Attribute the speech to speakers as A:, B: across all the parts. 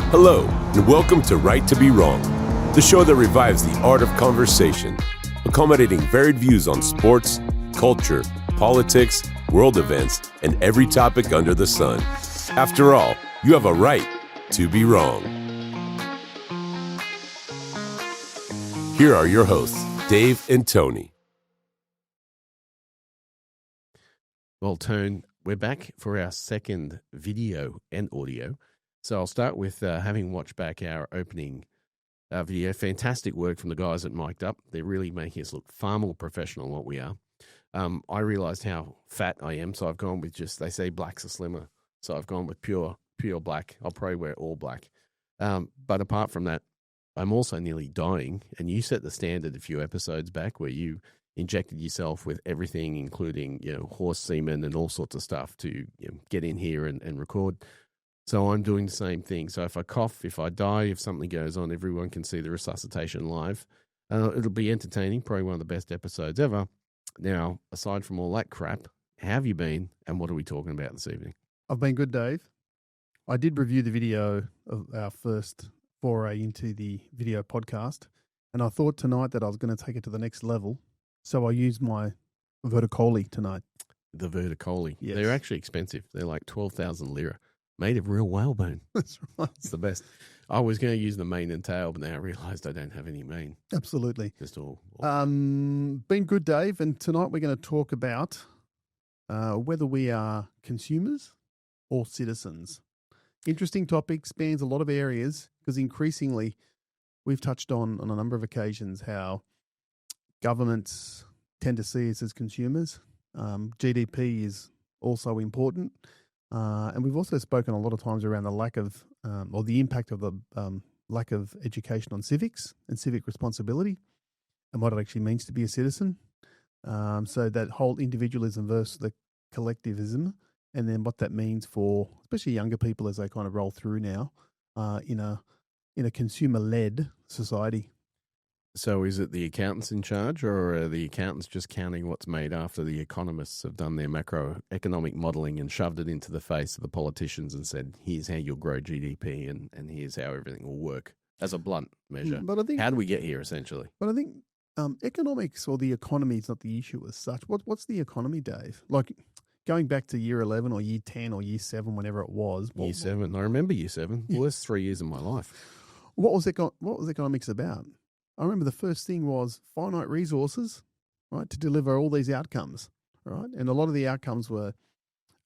A: Hello, and welcome to Right to Be Wrong, the show that revives the art of conversation, accommodating varied views on sports, culture, politics, world events, and every topic under the sun. After all, you have a right to be wrong. Here are your hosts, Dave and Tony.
B: Well, Tone, we're back for our second video and audio. So I'll start with having watched back our opening video. Fantastic work from the guys at Mic'd Up. They're really making us look far more professional than what we are. I realized how fat I am, so I've gone with they say blacks are slimmer. So I've gone with pure black. I'll probably wear all black. But apart from that, I'm also nearly dying. And you set the standard a few episodes back where you injected yourself with everything, including horse semen and all sorts of stuff to get in here and record. So I'm doing the same thing. So if I cough, if I die, if something goes on, everyone can see the resuscitation live. It'll be entertaining, probably one of the best episodes ever. Now, aside from all that crap, how have you been and what are we talking about this evening?
C: I've been good, Dave. I did review the video of our first foray into the video podcast, and I thought tonight that I was going to take it to the next level. So I used my verticoli tonight.
B: The verticoli.
C: Yes.
B: They're actually expensive. They're like 12,000 lira. Made of real whalebone.
C: That's right.
B: It's the best. I was going to use the mane and tail, but now I realised I don't have any mane.
C: Absolutely.
B: Just all.
C: Been good, Dave. And tonight we're going to talk about whether we are consumers or citizens. Interesting topic, spans a lot of areas because increasingly we've touched on a number of occasions how governments tend to see us as consumers. GDP is also important. And we've also spoken a lot of times around the lack of, or the impact of the lack of education on civics and civic responsibility and what it actually means to be a citizen. So that whole individualism versus the collectivism, and then what that means for especially younger people as they kind of roll through now in a consumer-led society.
B: So is it the accountants in charge, or are the accountants just counting what's made after the economists have done their macroeconomic modelling and shoved it into the face of the politicians and said, here's how you'll grow GDP and here's how everything will work as a blunt measure?
C: But I think,
B: how do we get here, essentially?
C: But I think economics or the economy is not the issue as such. What's the economy, Dave? Like going back to year 11 or year 10 or year 7, whenever it was.
B: Year 7. I remember year 7.
C: Yeah.
B: Worst 3 years of my life.
C: What was economics about? I remember the first thing was finite resources, right, to deliver all these outcomes, right? And a lot of the outcomes were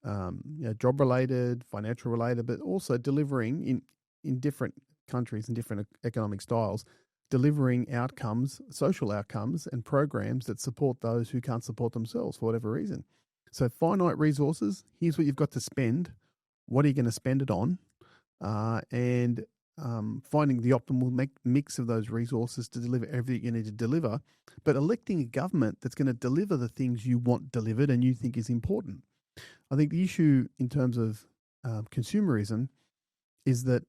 C: job-related, financial-related, but also delivering in different countries and different economic styles, delivering outcomes, social outcomes and programs that support those who can't support themselves for whatever reason. So finite resources, here's what you've got to spend. What are you going to spend it on? And finding the optimal mix of those resources to deliver everything you need to deliver, but electing a government that's going to deliver the things you want delivered and you think is important. I think the issue in terms of consumerism is that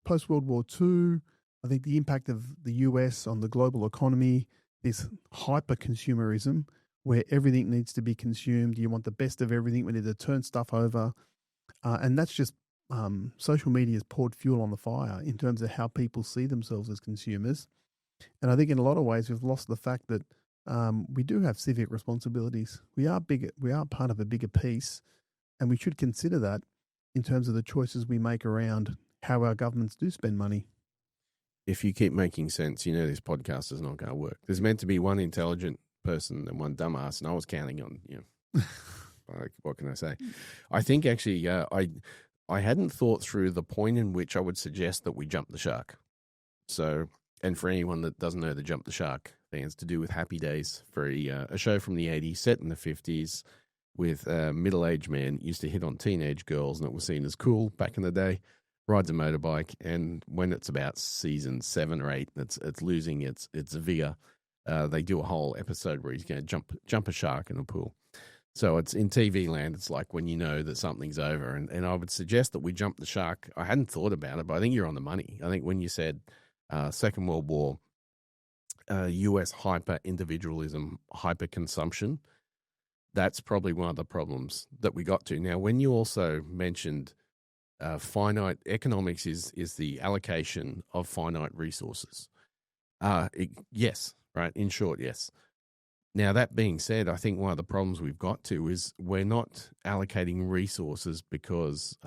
C: post-World War II, I think the impact of the US on the global economy, this hyper-consumerism where everything needs to be consumed, you want the best of everything, we need to turn stuff over, and that's just social media has poured fuel on the fire in terms of how people see themselves as consumers. And I think in a lot of ways we've lost the fact that we do have civic responsibilities. We are part of a bigger piece, and we should consider that in terms of the choices we make around how our governments do spend money.
B: If you keep making sense, this podcast is not going to work. There's meant to be one intelligent person and one dumbass, and I was counting on, what can I say? I think actually I hadn't thought through the point in which I would suggest that we jump the shark. So, and for anyone that doesn't know the Jump the Shark thing, it's to do with Happy Days, for a show from the 80s, set in the 50s, with a middle-aged man used to hit on teenage girls, and it was seen as cool back in the day. Rides a motorbike, and when it's about season 7 or 8, it's losing its vigor. They do a whole episode where he's going to jump a shark in a pool. So it's in TV land, it's like when you know that something's over. And I would suggest that we jump the shark. I hadn't thought about it, but I think you're on the money. I think when you said Second World War, US hyper-individualism, hyper-consumption, that's probably one of the problems that we got to. Now, when you also mentioned finite economics is the allocation of finite resources. Yes, right. In short, yes. Now, that being said, I think one of the problems we've got to is we're not allocating resources because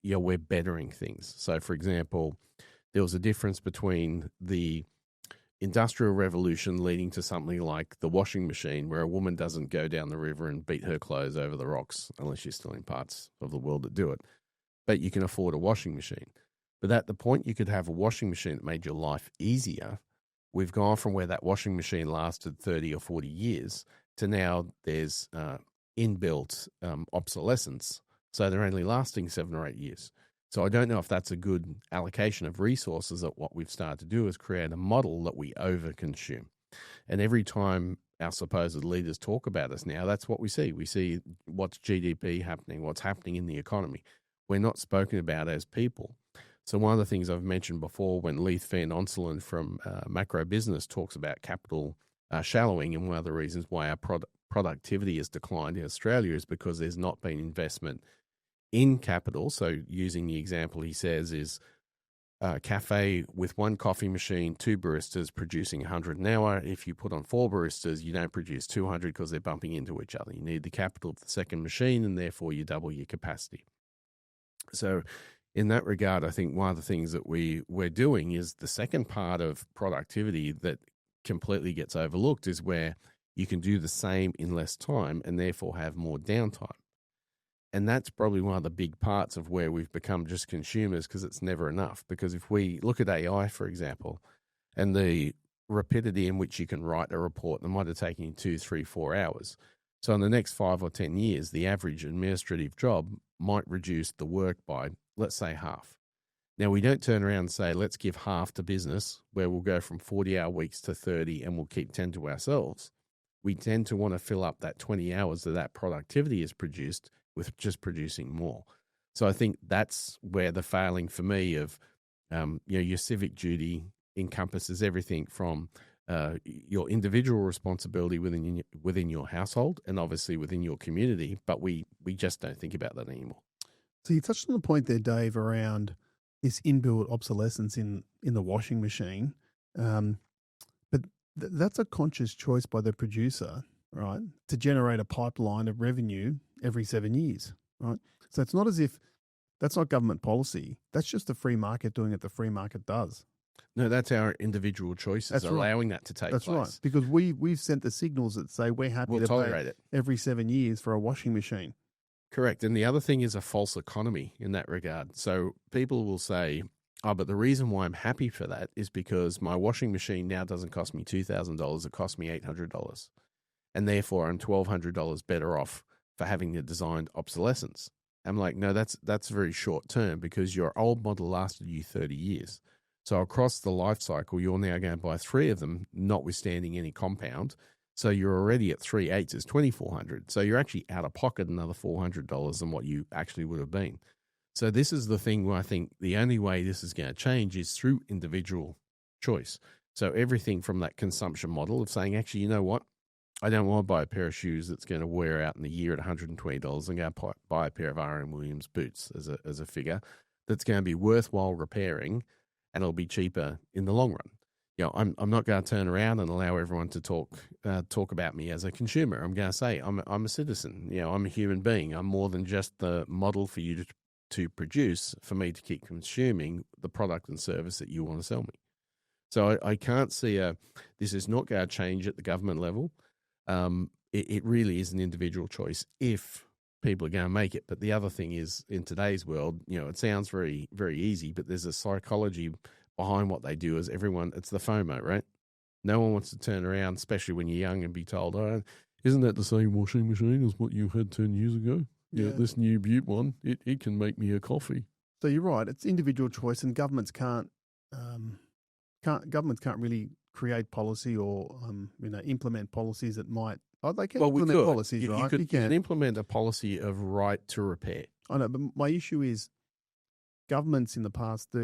B: we're bettering things. So, for example, there was a difference between the Industrial Revolution leading to something like the washing machine, where a woman doesn't go down the river and beat her clothes over the rocks, unless you're still in parts of the world that do it. But you can afford a washing machine. But at the point you could have a washing machine that made your life easier, we've gone from where that washing machine lasted 30 or 40 years to now there's inbuilt obsolescence. So they're only lasting 7 or 8 years. So I don't know if that's a good allocation of resources. That what we've started to do is create a model that we overconsume. And every time our supposed leaders talk about us now, that's what we see. We see what's GDP happening, what's happening in the economy. We're not spoken about as people. So one of the things I've mentioned before when Leith Van Onselen from Macro Business talks about capital shallowing, and one of the reasons why our productivity has declined in Australia is because there's not been investment in capital. So using the example he says is a cafe with 1 coffee machine, 2 baristas producing 100 an hour. If you put on 4 baristas, you don't produce 200 because they're bumping into each other. You need the capital of the second machine, and therefore you double your capacity. So in that regard, I think one of the things that we're doing is the second part of productivity that completely gets overlooked is where you can do the same in less time and therefore have more downtime. And that's probably one of the big parts of where we've become just consumers, because it's never enough. Because if we look at AI, for example, and the rapidity in which you can write a report that might have taken you 2, 3, 4 hours. So in the next 5 or 10 years, the average administrative job might reduce the work by, let's say, half. Now, we don't turn around and say, let's give half to business, where we'll go from 40-hour weeks to 30 and we'll keep 10 to ourselves. We tend to want to fill up that 20 hours that productivity is produced with just producing more. So I think that's where the failing for me of, your civic duty encompasses everything from your individual responsibility within your household and obviously within your community, but we just don't think about that anymore.
C: So you touched on the point there, Dave, around this inbuilt obsolescence in the washing machine, but that's a conscious choice by the producer, right, to generate a pipeline of revenue every 7 years, right? So it's not as if that's not government policy. That's just the free market doing it. The free market does.
B: No, that's our individual choices
C: That's right.
B: allowing that to take place.
C: That's right, because we've sent the signals that say we're happy to
B: tolerate
C: pay
B: it
C: every 7 years for a washing machine.
B: Correct. And the other thing is a false economy in that regard. So people will say, oh, but the reason why I'm happy for that is because my washing machine now doesn't cost me $2,000. It costs me $800. And therefore I'm $1,200 better off for having the designed obsolescence. I'm like, no, that's very short term, because your old model lasted you 30 years. So across the life cycle, you're now going to buy 3 of them, notwithstanding any compound. So you're already at 3 8s is $2,400. So you're actually out of pocket another $400 than what you actually would have been. So this is the thing where I think the only way this is going to change is through individual choice. So everything from that consumption model of saying, actually, you know what? I don't want to buy a pair of shoes that's going to wear out in a year at $120 and go buy a pair of R.M. Williams boots as a figure that's going to be worthwhile repairing, and it'll be cheaper in the long run. You know, I'm not going to turn around and allow everyone to talk about me as a consumer. I'm going to say I'm a citizen. You know, I'm a human being. I'm more than just the model for you to produce for me to keep consuming the product and service that you want to sell me. So I can't see this is not going to change at the government level. It really is an individual choice if people are going to make it. But the other thing is, in today's world, you know, it sounds very, very easy, but there's a psychology behind what they do. Is everyone, it's the FOMO, right? No one wants to turn around, especially when you're young, and be told, oh, isn't that the same washing machine as what you had 10 years ago? Yeah, this new Butte one, it can make me a coffee.
C: So you're right. It's individual choice, and governments can't really create policy or implement policies that might. Oh, they can implement policies, right?
B: You can implement a policy of right to repair.
C: I know, but my issue is governments in the past,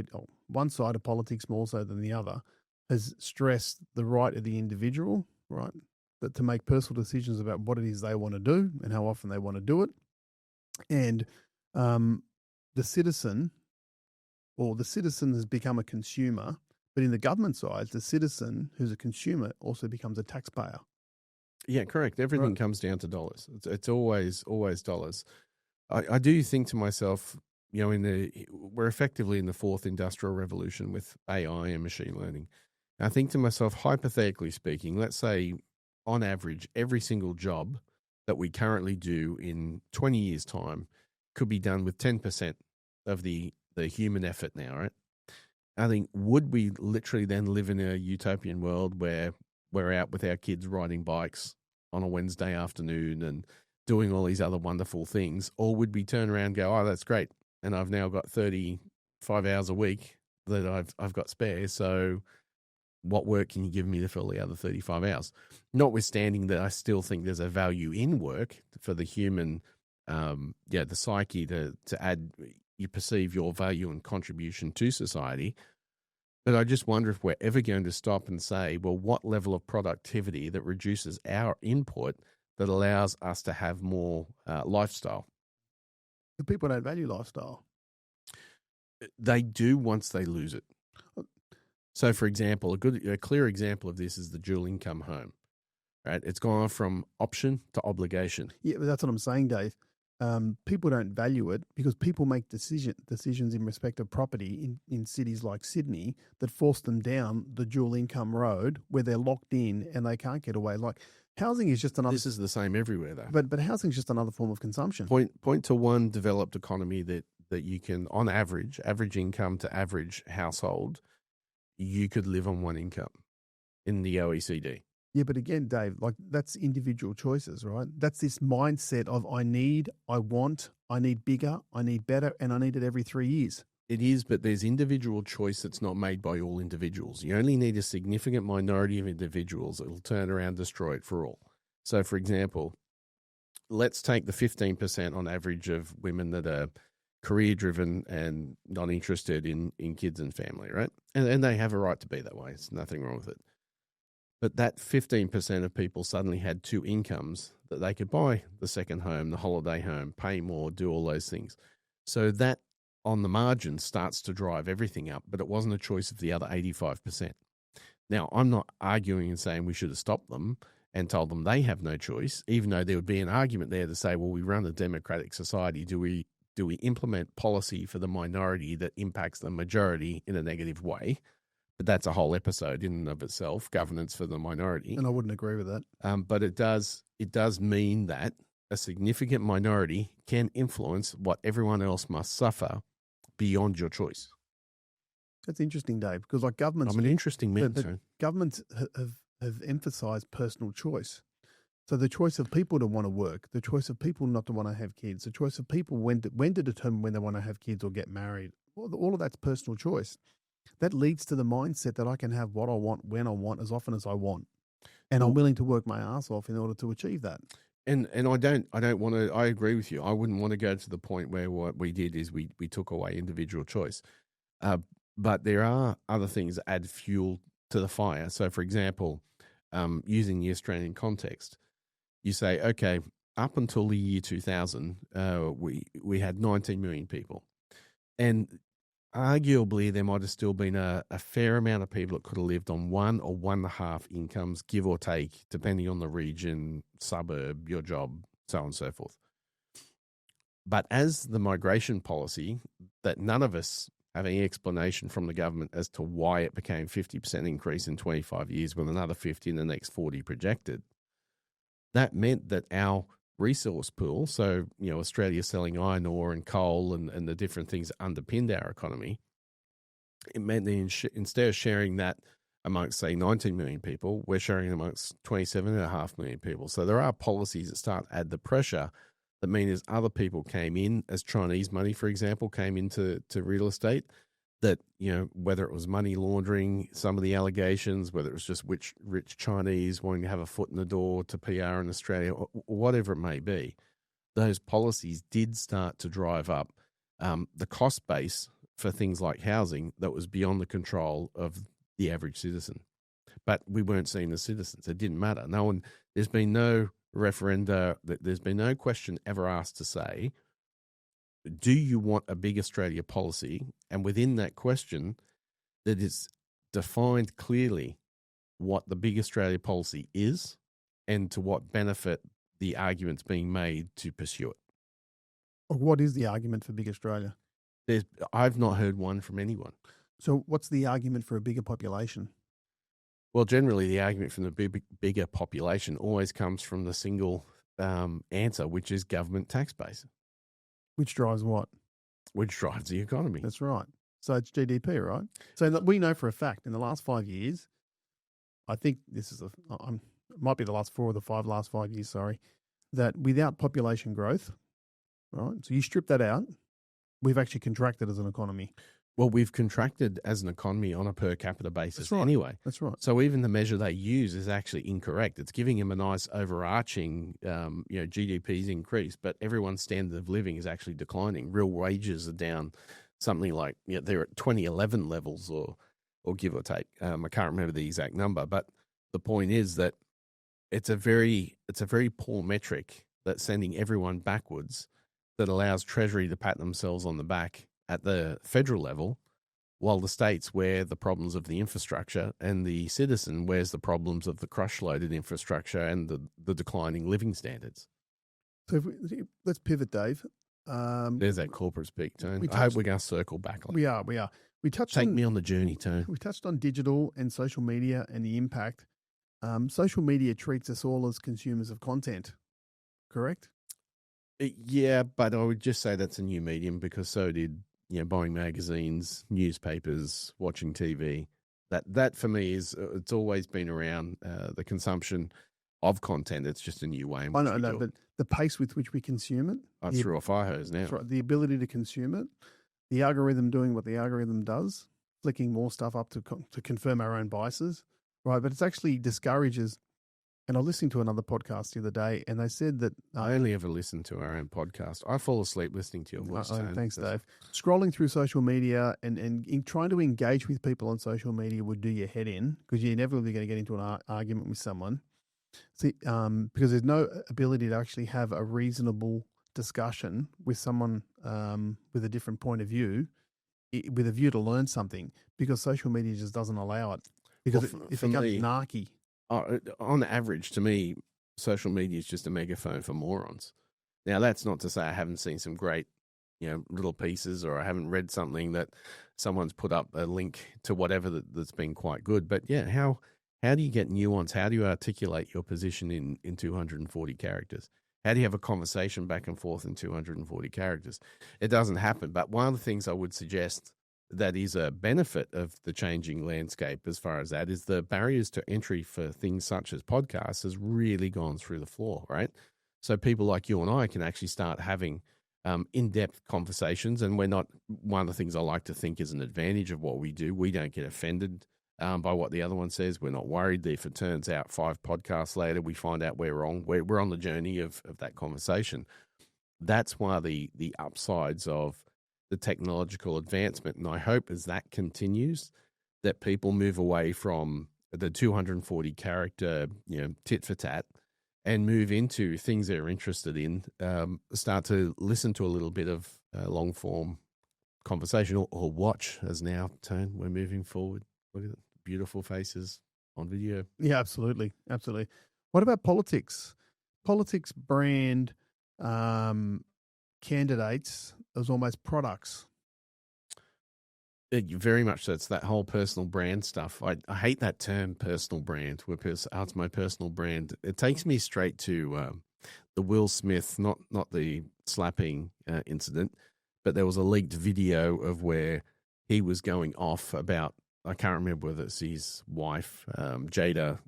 C: one side of politics more so than the other, has stressed the right of the individual, right, that to make personal decisions about what it is they want to do and how often they want to do it, and the citizen has become a consumer, but in the government side, the citizen who's a consumer also becomes a taxpayer.
B: Yeah, correct. Everything
C: Right.
B: comes down to dollars. It's always dollars. I do think to myself, we're effectively in the fourth industrial revolution with AI and machine learning. I think to myself, hypothetically speaking, let's say on average, every single job that we currently do in 20 years' time could be done with 10% of the human effort now, right? I think, would we literally then live in a utopian world where we're out with our kids riding bikes on a Wednesday afternoon and doing all these other wonderful things? Or would we turn around and go, oh, that's great, and I've now got 35 hours a week that I've got spare, so what work can you give me to fill the other 35 hours? Notwithstanding that I still think there's a value in work for the human, the psyche to add, you perceive your value and contribution to society. But I just wonder if we're ever going to stop and say, well, what level of productivity that reduces our input that allows us to have more lifestyle?
C: The people don't value lifestyle.
B: They do once they lose it. So, for example, a clear example of this is the dual income home, right? It's gone from option to obligation.
C: Yeah, but that's what I'm saying, Dave. People don't value it because people make decisions in respect of property in cities like Sydney that force them down the dual income road where they're locked in and they can't get away. Like housing is just another.
B: This is the same everywhere, though.
C: But housing is just another form of consumption.
B: Point to one developed economy that you can, on average income to average household, you could live on one income in the OECD.
C: Yeah, but again, Dave, like that's individual choices, right? That's this mindset of I need bigger, I need better, and I need it every 3 years.
B: It is, but there's individual choice that's not made by all individuals. You only need a significant minority of individuals that will turn around and destroy it for all. So, for example, let's take the 15% on average of women that are career-driven and not interested in kids and family, right? And they have a right to be that way. There's nothing wrong with it. But that 15% of people suddenly had two incomes that they could buy the second home, the holiday home, pay more, do all those things. So that on the margin starts to drive everything up, but it wasn't a choice of the other 85%. Now, I'm not arguing and saying we should have stopped them and told them they have no choice, even though there would be an argument there to say, well, we run a democratic society. Do we implement policy for the minority that impacts the majority in a negative way? But that's a whole episode in and of itself, governance for the minority.
C: And I wouldn't agree with that.
B: But it does mean that a significant minority can influence what everyone else must suffer beyond your choice.
C: That's interesting, Dave, because like governments...
B: I'm an interesting man,
C: but governments have emphasised personal choice. So the choice of people to want to work, the choice of people not to want to have kids, the choice of people when to determine when they want to have kids or get married, all of that's personal choice. That leads to the mindset that I can have what I want, when I want, as often as I want. And I'm willing to work my ass off in order to achieve that.
B: And I don't want to, I agree with you. I wouldn't want to go to the point where what we did is we took away individual choice. But there are other things that add fuel to the fire. So, for example, using the Australian context, you say, okay, up until the year 2000, we had 19 million people. And arguably, there might have still been a fair amount of people that could have lived on 1 or 1.5 incomes, give or take, depending on the region, suburb, your job, so on and so forth. But as the migration policy, that none of us have any explanation from the government as to why it became 50% increase in 25 years with another 50 in the next 40 projected, that meant that our resource pool, so Australia selling iron ore and coal and the different things that underpinned our economy, it meant that instead of sharing that amongst, say, 19 million people, we're sharing it amongst 27.5 million people. So there are policies that start to add the pressure that mean as other people came in, as Chinese money, for example, came into real estate, that, whether it was money laundering, some of the allegations, whether it was just rich Chinese wanting to have a foot in the door to PR in Australia, or whatever it may be, those policies did start to drive up the cost base for things like housing that was beyond the control of the average citizen. But we weren't seeing the citizens. It didn't matter. There's been no referenda, there's been no question ever asked to say, do you want a big Australia policy? And within that question, that is defined clearly what the big Australia policy is and to what benefit the argument's being made to pursue it.
C: What is the argument for big Australia?
B: I've not heard one from anyone.
C: So what's the argument for a bigger population?
B: Well, generally, the argument from the bigger population always comes from the single answer, which is government tax base.
C: Which drives what?
B: Which drives the economy.
C: That's right. So it's GDP, right? So we know for a fact in the last 5 years, I think this is it might be the last 4 or the last 5 years, sorry, that without population growth, right? So you strip that out, we've actually contracted as an economy.
B: Well, we've contracted as an economy on a per capita basis anyway.
C: That's right.
B: So even the measure they use is actually incorrect. It's giving them a nice overarching, GDP's increase, but everyone's standard of living is actually declining. Real wages are down something like, they're at 2011 levels or give or take. I can't remember the exact number, but the point is that it's a very poor metric that's sending everyone backwards, that allows Treasury to pat themselves on the back at the federal level, while the states wear the problems of the infrastructure and the citizen wears the problems of the crush-loaded infrastructure and the declining living standards.
C: So let's pivot, Dave.
B: There's that corporate speak, Tone. I hope we're going to circle back.
C: We are.
B: Take me on the journey, Tone.
C: We touched on digital and social media and the impact. Social media treats us all as consumers of content, correct?
B: Yeah, but I would just say that's a new medium, because so did buying magazines, newspapers, watching TV. That for me it's always been around the consumption of content. It's just a new way.
C: I know, but the pace with which we consume it.
B: It's through a fire hose now.
C: That's right. The ability to consume it, the algorithm doing what the algorithm does, flicking more stuff up to confirm our own biases, right? But it actually discourages. And I was listening to another podcast the other day, and they said that
B: I only ever listen to our own podcast. I fall asleep listening to your voice.
C: Thanks, Dave. Scrolling through social media and trying to engage with people on social media would do your head in, because you're inevitably going to get into an argument with someone. See, because there's no ability to actually have a reasonable discussion with someone with a different point of view, with a view to learn something, because social media just doesn't allow it. Because it becomes narky.
B: On average, to me, social media is just a megaphone for morons. Now, that's not to say I haven't seen some great, little pieces, or I haven't read something that someone's put up a link to whatever that's been quite good. But yeah, how do you get nuance? How do you articulate your position in 240 characters? How do you have a conversation back and forth in 240 characters? It doesn't happen. But one of the things I would suggest that is a benefit of the changing landscape as far as that is the barriers to entry for things such as podcasts has really gone through the floor, right? So people like you and I can actually start having in-depth conversations, and we're not, one of the things I like to think is an advantage of what we do, we don't get offended by what the other one says. We're not worried if it turns out 5 podcasts later we find out we're wrong. We're on the journey of that conversation. That's why the upsides of the technological advancement, and I hope as that continues, that people move away from the 240 character, tit for tat, and move into things they're interested in. Start to listen to a little bit of long form conversation, or watch. As now, Tone, we're moving forward. Look at the beautiful faces on video.
C: Yeah, absolutely, absolutely. What about politics? Politics brand candidates as almost products.
B: Very much so. It's that whole personal brand stuff. I hate that term, personal brand. It's my personal brand. It takes me straight to the Will Smith, not the slapping incident, but there was a leaked video of where he was going off about, I can't remember whether it's his wife, Jada,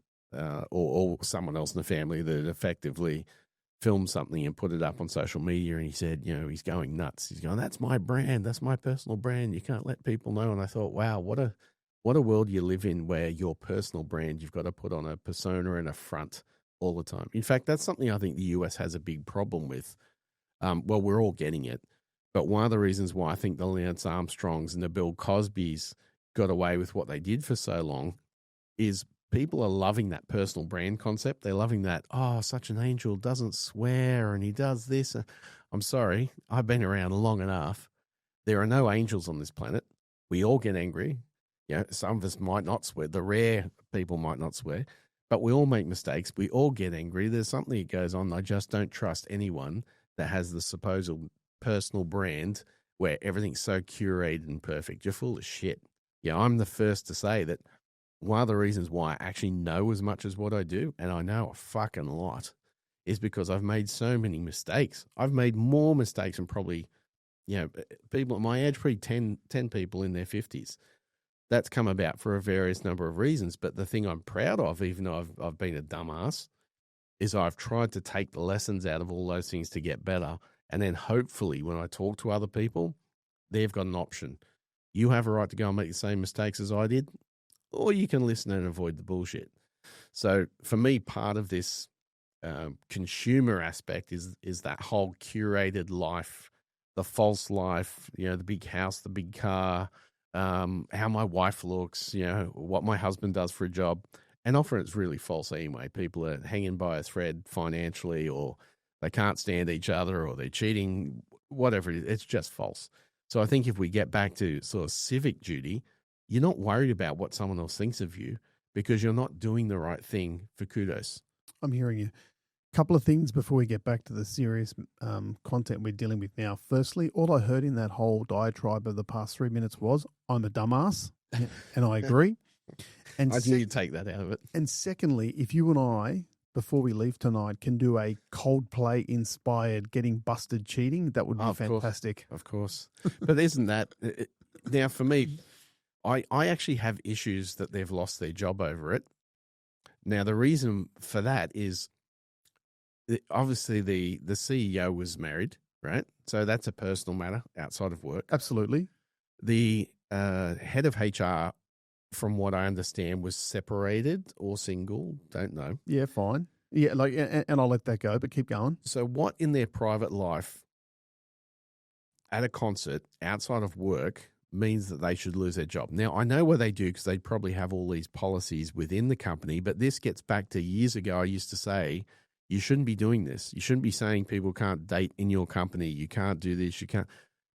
B: or someone else in the family that effectively filmed something and put it up on social media, and he said, he's going nuts. He's going, that's my brand. That's my personal brand. You can't let people know. And I thought, wow, what a world you live in, where your personal brand, you've got to put on a persona and a front all the time. In fact, that's something I think the US has a big problem with. Well, we're all getting it. But one of the reasons why I think the Lance Armstrongs and the Bill Cosbys got away with what they did for so long is people are loving that personal brand concept. They're loving that, such an angel, doesn't swear, and he does this. I'm sorry, I've been around long enough. There are no angels on this planet. We all get angry. Some of us might not swear. The rare people might not swear, but we all make mistakes. We all get angry. There's something that goes on. I just don't trust anyone that has the supposed personal brand where everything's so curated and perfect. You're full of shit. I'm the first to say that one of the reasons why I actually know as much as what I do, and I know a fucking lot, is because I've made so many mistakes. I've made more mistakes than probably, people at my age, probably 10 people in their 50s. That's come about for a various number of reasons. But the thing I'm proud of, even though I've been a dumbass, is I've tried to take the lessons out of all those things to get better. And then hopefully when I talk to other people, they've got an option. You have a right to go and make the same mistakes as I did, or you can listen and avoid the bullshit. So for me, part of this consumer aspect is that whole curated life, the false life, the big house, the big car, how my wife looks, what my husband does for a job. And often it's really false anyway. People are hanging by a thread financially, or they can't stand each other, or they're cheating, whatever it is. It's just false. So I think if we get back to sort of civic duty, you're not worried about what someone else thinks of you because you're not doing the right thing for kudos.
C: I'm hearing you. Couple of things before we get back to the serious content we're dealing with now. Firstly, all I heard in that whole diatribe of the past 3 minutes was, I'm a dumbass, and I agree. And
B: I knew you'd take that out of it.
C: And secondly, if you and I, before we leave tonight, can do a Coldplay-inspired Getting Busted Cheating, that would be fantastic.
B: Of course. But isn't that... Now, for me, I actually have issues that they've lost their job over it. Now, the reason for that is... Obviously, the CEO was married, right? So that's a personal matter outside of work.
C: Absolutely.
B: The head of HR, from what I understand, was separated or single. Don't know.
C: Yeah, fine. Yeah, and I'll let that go, but keep going.
B: So what in their private life at a concert outside of work means that they should lose their job? Now, I know what they do because they probably have all these policies within the company, but this gets back to years ago. I used to say, you shouldn't be doing this. You shouldn't be saying people can't date in your company. You can't do this. You can't,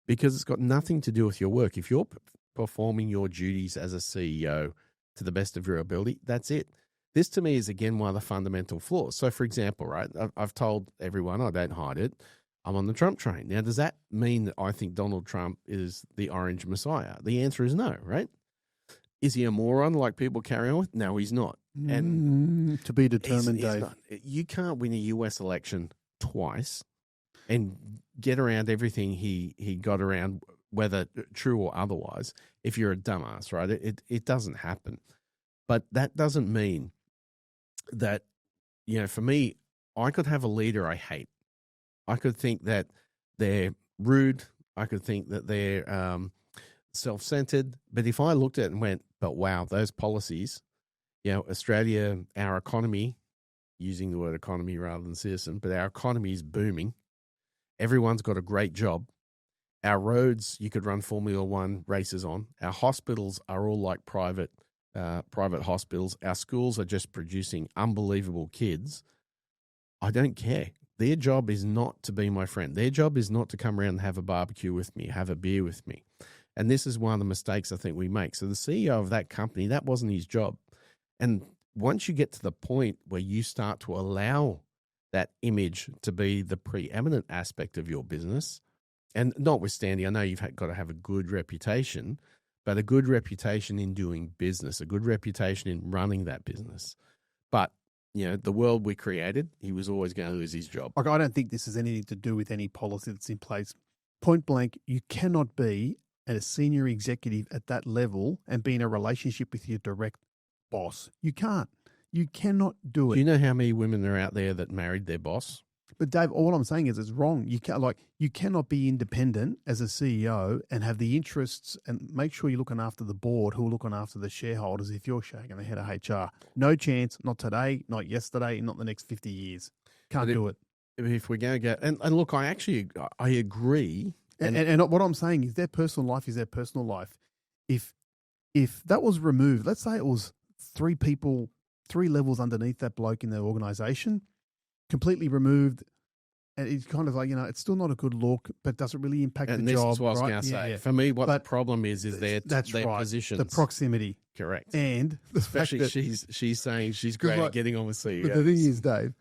B: because it's got nothing to do with your work. If you're performing your duties as a CEO to the best of your ability, that's it. This to me is, again, one of the fundamental flaws. So, for example, right, I've told everyone, I don't hide it, I'm on the Trump train. Now, does that mean that I think Donald Trump is the orange messiah? The answer is no, right? Is he a moron like people carry on with? No, he's not. And
C: to be determined, Dave.
B: You can't win a US election twice and get around everything he got around, whether true or otherwise, if you're a dumbass, right? It doesn't happen. But that doesn't mean that, for me, I could have a leader I hate. I could think that they're rude. I could think that they're self-centered. But if I looked at it and went, but wow, those policies, Australia, our economy, using the word economy rather than citizen, but our economy is booming. Everyone's got a great job. Our roads, you could run Formula One races on. Our hospitals are all like private hospitals. Our schools are just producing unbelievable kids. I don't care. Their job is not to be my friend. Their job is not to come around and have a barbecue with me, have a beer with me. And this is one of the mistakes I think we make. So the CEO of that company, that wasn't his job. And once you get to the point where you start to allow that image to be the preeminent aspect of your business, and notwithstanding, I know you've got to have a good reputation, but a good reputation in doing business, a good reputation in running that business. But, the world we created, he was always going to lose his job.
C: I don't think this has anything to do with any policy that's in place. Point blank, you cannot be a senior executive at that level and be in a relationship with your direct boss. You can't. You cannot do it.
B: Do you know how many women are out there that married their boss?
C: But Dave, all I'm saying is it's wrong. You cannot be independent as a CEO and have the interests and make sure you're looking after the board who are looking after the shareholders if you're shaking the head of HR. No chance, not today, not yesterday, not the next 50 years. Can't do it.
B: If we're going to go, and look, I agree.
C: And what I'm saying is their personal life is their personal life. If that was removed, let's say it was 3 people, 3 levels underneath that bloke in the organization, completely removed, And it's kind of like, it's still not a good look, but does it really impact
B: And
C: the
B: this
C: job?
B: is what I was
C: right?
B: going to say.
C: Yeah.
B: For me, what the
C: But
B: problem is their
C: right.
B: positions.
C: The proximity.
B: Correct.
C: And the
B: Especially
C: fact that,
B: she's saying she's great at getting on with CEOs.
C: But the thing is, Dave,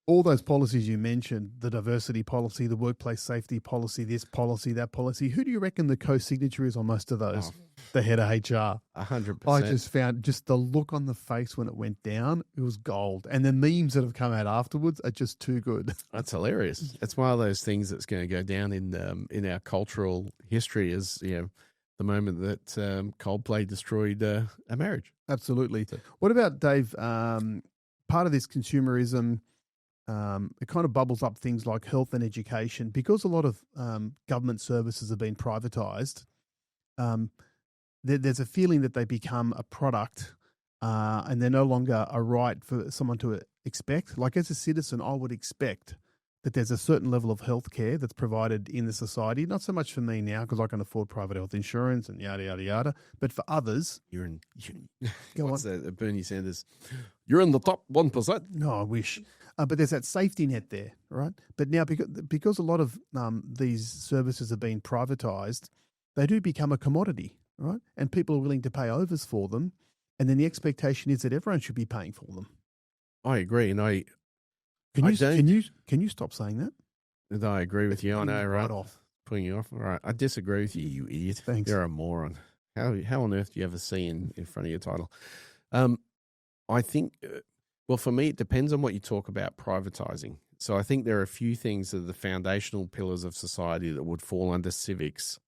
C: all those policies you mentioned, the diversity policy, the workplace safety policy, this policy, that policy, who do you reckon the co-signature is on most of those? The head of HR.
B: 100%.
C: I just found just the look on the face when it went down, it was gold. And the memes that have come out afterwards are just too good.
B: That's hilarious. It's one of those things that's going to go down in our cultural history as, the moment that Coldplay destroyed a marriage.
C: Absolutely. What about, Dave, part of this consumerism, it kind of bubbles up things like health and education. Because a lot of government services have been privatised, there's a feeling that they become a product and they're no longer a right for someone to expect. Like as a citizen, I would expect that there's a certain level of healthcare that's provided in the society. Not so much for me now because I can afford private health insurance and yada, yada, yada. But for others.
B: What's that, Bernie Sanders? You're in the top 1%.
C: No, I wish. But there's that safety net there, right? But now because a lot of these services have been privatised, they do become a commodity, right? And people are willing to pay overs for them. And then the expectation is that everyone should be paying for them.
B: I agree. And
C: Can you stop saying that?
B: I agree with you. I know, right?
C: Off.
B: Putting you off. All right. I disagree with you, you idiot.
C: Thanks.
B: You're a moron. How on earth do you ever see in front of your title? I think, well, for me, it depends on what you talk about privatizing. So I think there are a few things that are the foundational pillars of society that would fall under civics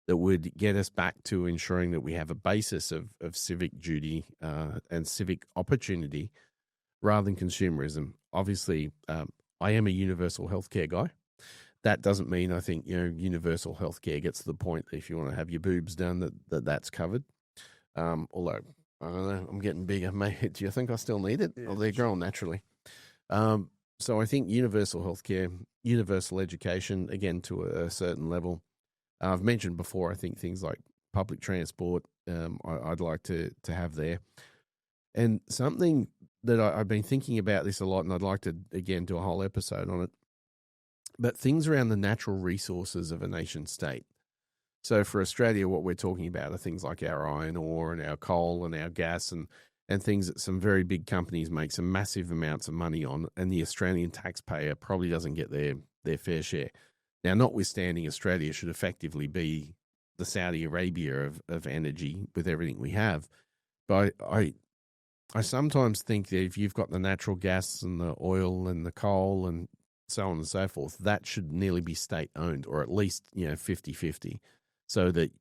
B: that would get us back to ensuring that we have a basis of civic duty and civic opportunity rather than consumerism. Obviously, I am a universal healthcare guy. That doesn't mean I think universal healthcare gets to the point that if you want to have your boobs done, that's covered. Although I don't know, I'm getting bigger. Do you think I still need it?
C: Yeah,
B: or they're growing naturally. So I think universal healthcare, universal education, again to a certain level. I've mentioned before. I think things like public transport, I'd like to have there, and something that I've been thinking about this a lot, and I'd like to, again, do a whole episode on it, but things around the natural resources of a nation state. So for Australia, what we're talking about are things like our iron ore and our coal and our gas and things that some very big companies make some massive amounts of money on, and the Australian taxpayer probably doesn't get their fair share. Now, notwithstanding, Australia should effectively be the Saudi Arabia of energy with everything we have. But I sometimes think that if you've got the natural gas and the oil and the coal and so on and so forth, that should nearly be state-owned, or at least 50-50, so that,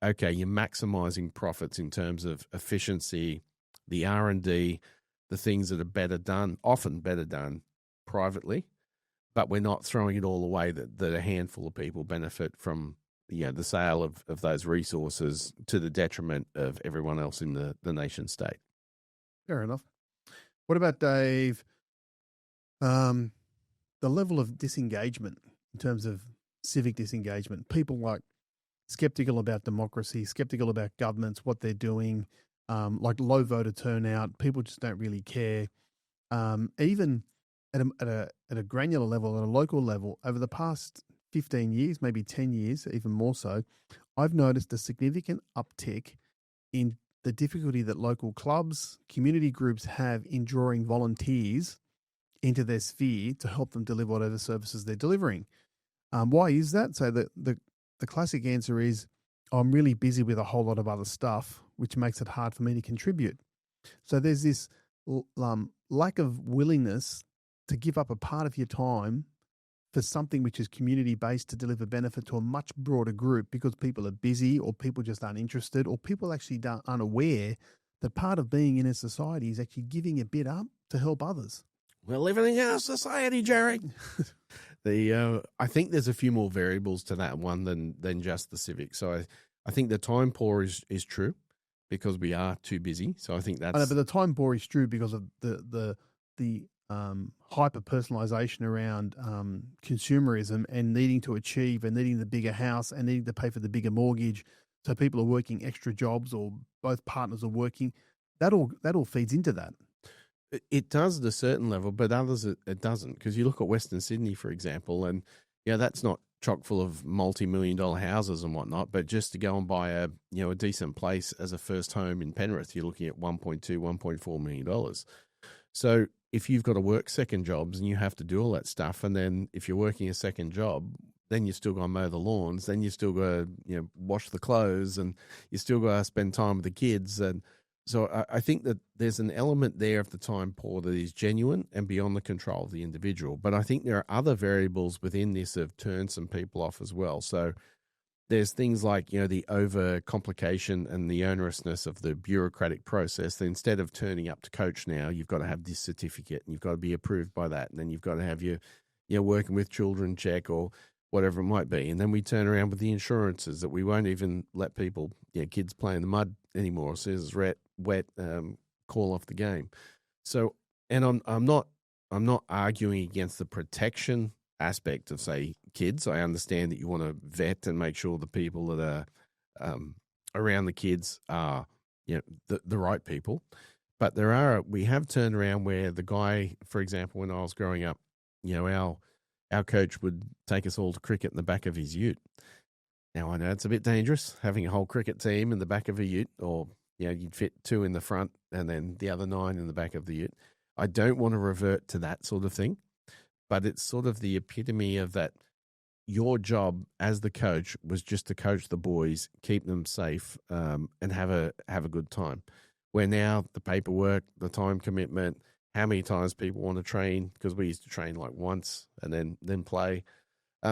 B: okay, you're maximising profits in terms of efficiency, the R&D, the things that are better done, often better done privately, but we're not throwing it all away that a handful of people benefit from the sale of those resources to the detriment of everyone else in the nation state.
C: Fair enough. What about, Dave, the level of disengagement in terms of civic disengagement? People like skeptical about democracy, skeptical about governments, what they're doing, like low voter turnout. People just don't really care. Even at a granular level, at a local level, over the past 15 years, maybe 10 years, even more so, I've noticed a significant uptick in the difficulty that local clubs, community groups have in drawing volunteers into their sphere to help them deliver whatever services they're delivering. Why is that? So the classic answer is, I'm really busy with a whole lot of other stuff, which makes it hard for me to contribute. So there's this lack of willingness to give up a part of your time for something which is community-based to deliver benefit to a much broader group, because people are busy, or people just aren't interested, or people actually aren't aware that part of being in a society is actually giving a bit up to help others.
B: We're living in our society, Jerry. I think there's a few more variables to that one than just the civics. So I think the time poor is true, because we are too busy. So I think that's...
C: I know, but the time poor is true because of the hyper personalization around consumerism and needing to achieve and needing the bigger house and needing to pay for the bigger mortgage. So people are working extra jobs, or both partners are working. That all feeds into that.
B: It does at a certain level, but others it doesn't. Because you look at Western Sydney, for example, and that's not chock full of multi-million-dollar houses and whatnot. But just to go and buy a decent place as a first home in Penrith, you're looking at $1.4 million. So if you've got to work second jobs and you have to do all that stuff, and then if you're working a second job, then you still got to mow the lawns, then you still got to wash the clothes, and you still got to spend time with the kids. And so I think that there's an element there of the time poor that is genuine and beyond the control of the individual. But I think there are other variables within this that have turned some people off as well. So there's things like, the over-complication and the onerousness of the bureaucratic process. That instead of turning up to coach now, you've got to have this certificate and you've got to be approved by that. And then you've got to have your working with children check or whatever it might be. And then we turn around with the insurances that we won't even let people, kids play in the mud anymore. As soon as it's wet, call off the game. So, and I'm not arguing against the protection aspect of, say, kids. I understand that you want to vet and make sure the people that are around the kids are, the right people. But we have turned around where the guy, for example, when I was growing up, our coach would take us all to cricket in the back of his ute. Now, I know it's a bit dangerous having a whole cricket team in the back of a ute, or, you'd fit 2 in the front and then the other 9 in the back of the ute. I don't want to revert to that sort of thing, but it's sort of the epitome of that. Your job as the coach was just to coach the boys, keep them safe, and have a good time. Where now the paperwork, the time commitment, how many times people want to train, because we used to train like once and then play.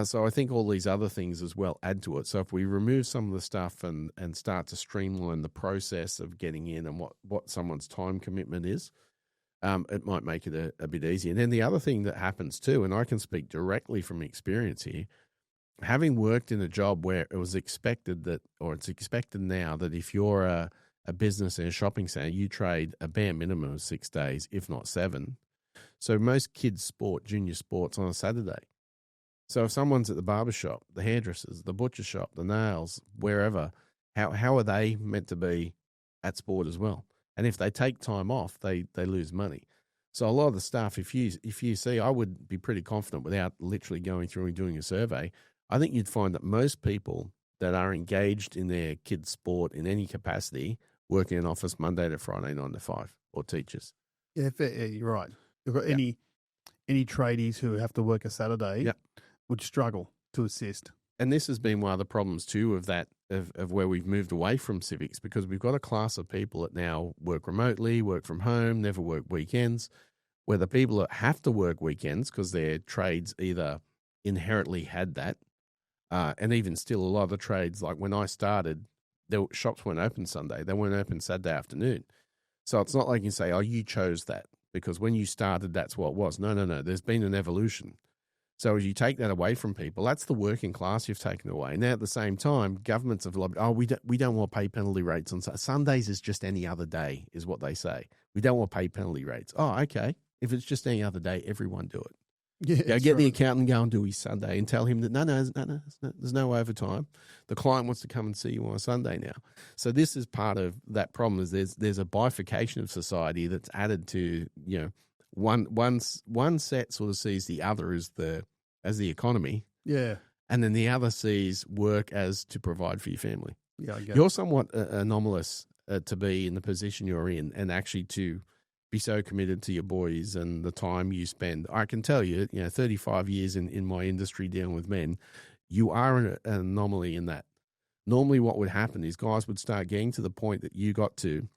B: So I think all these other things as well add to it. So if we remove some of the stuff and start to streamline the process of getting in and what someone's time commitment is, it might make it a bit easier. And then the other thing that happens too, and I can speak directly from experience here, having worked in a job where it was expected that, or it's expected now that if you're a business in a shopping center, you trade a bare minimum of 6 days, if not 7. So most kids junior sports on a Saturday. So if someone's at the barber shop, the hairdressers, the butcher shop, the nails, wherever, how are they meant to be at sport as well? And if they take time off, they lose money. So a lot of the stuff, if you see, I would be pretty confident without literally going through and doing a survey, I think you'd find that most people that are engaged in their kids' sport in any capacity work in an office Monday to Friday, 9 to 5, or teachers.
C: Yeah, you're right. You've got any tradies who have to work a Saturday would struggle to assist.
B: And this has been one of the problems too of where we've moved away from civics, because we've got a class of people that now work remotely, work from home, never work weekends, where the people that have to work weekends because their trades either inherently had that, and even still a lot of the trades, like when I started, shops weren't open Sunday. They weren't open Saturday afternoon. So it's not like you say, oh, you chose that because when you started, that's what it was. No. There's been an evolution. So as you take that away from people, that's the working class you've taken away. Now, at the same time, governments have lobbied, we don't want to pay penalty rates on Sundays is just any other day, is what they say. We don't want to pay penalty rates. Oh, okay. If it's just any other day, everyone do it.
C: Yeah,
B: get the accountant, go and do his Sunday and tell him that, no, there's no overtime. The client wants to come and see you on a Sunday now. So this is part of that problem, is there's a bifurcation of society that's added to, one set sort of sees the other as the economy.
C: Yeah.
B: And then the other sees work as to provide for your family.
C: Yeah, I get
B: You're somewhat anomalous to be in the position you're in and actually to be so committed to your boys and the time you spend. I can tell you, 35 years in my industry dealing with men, you are an anomaly in that. Normally what would happen is guys would start getting to the point that you got to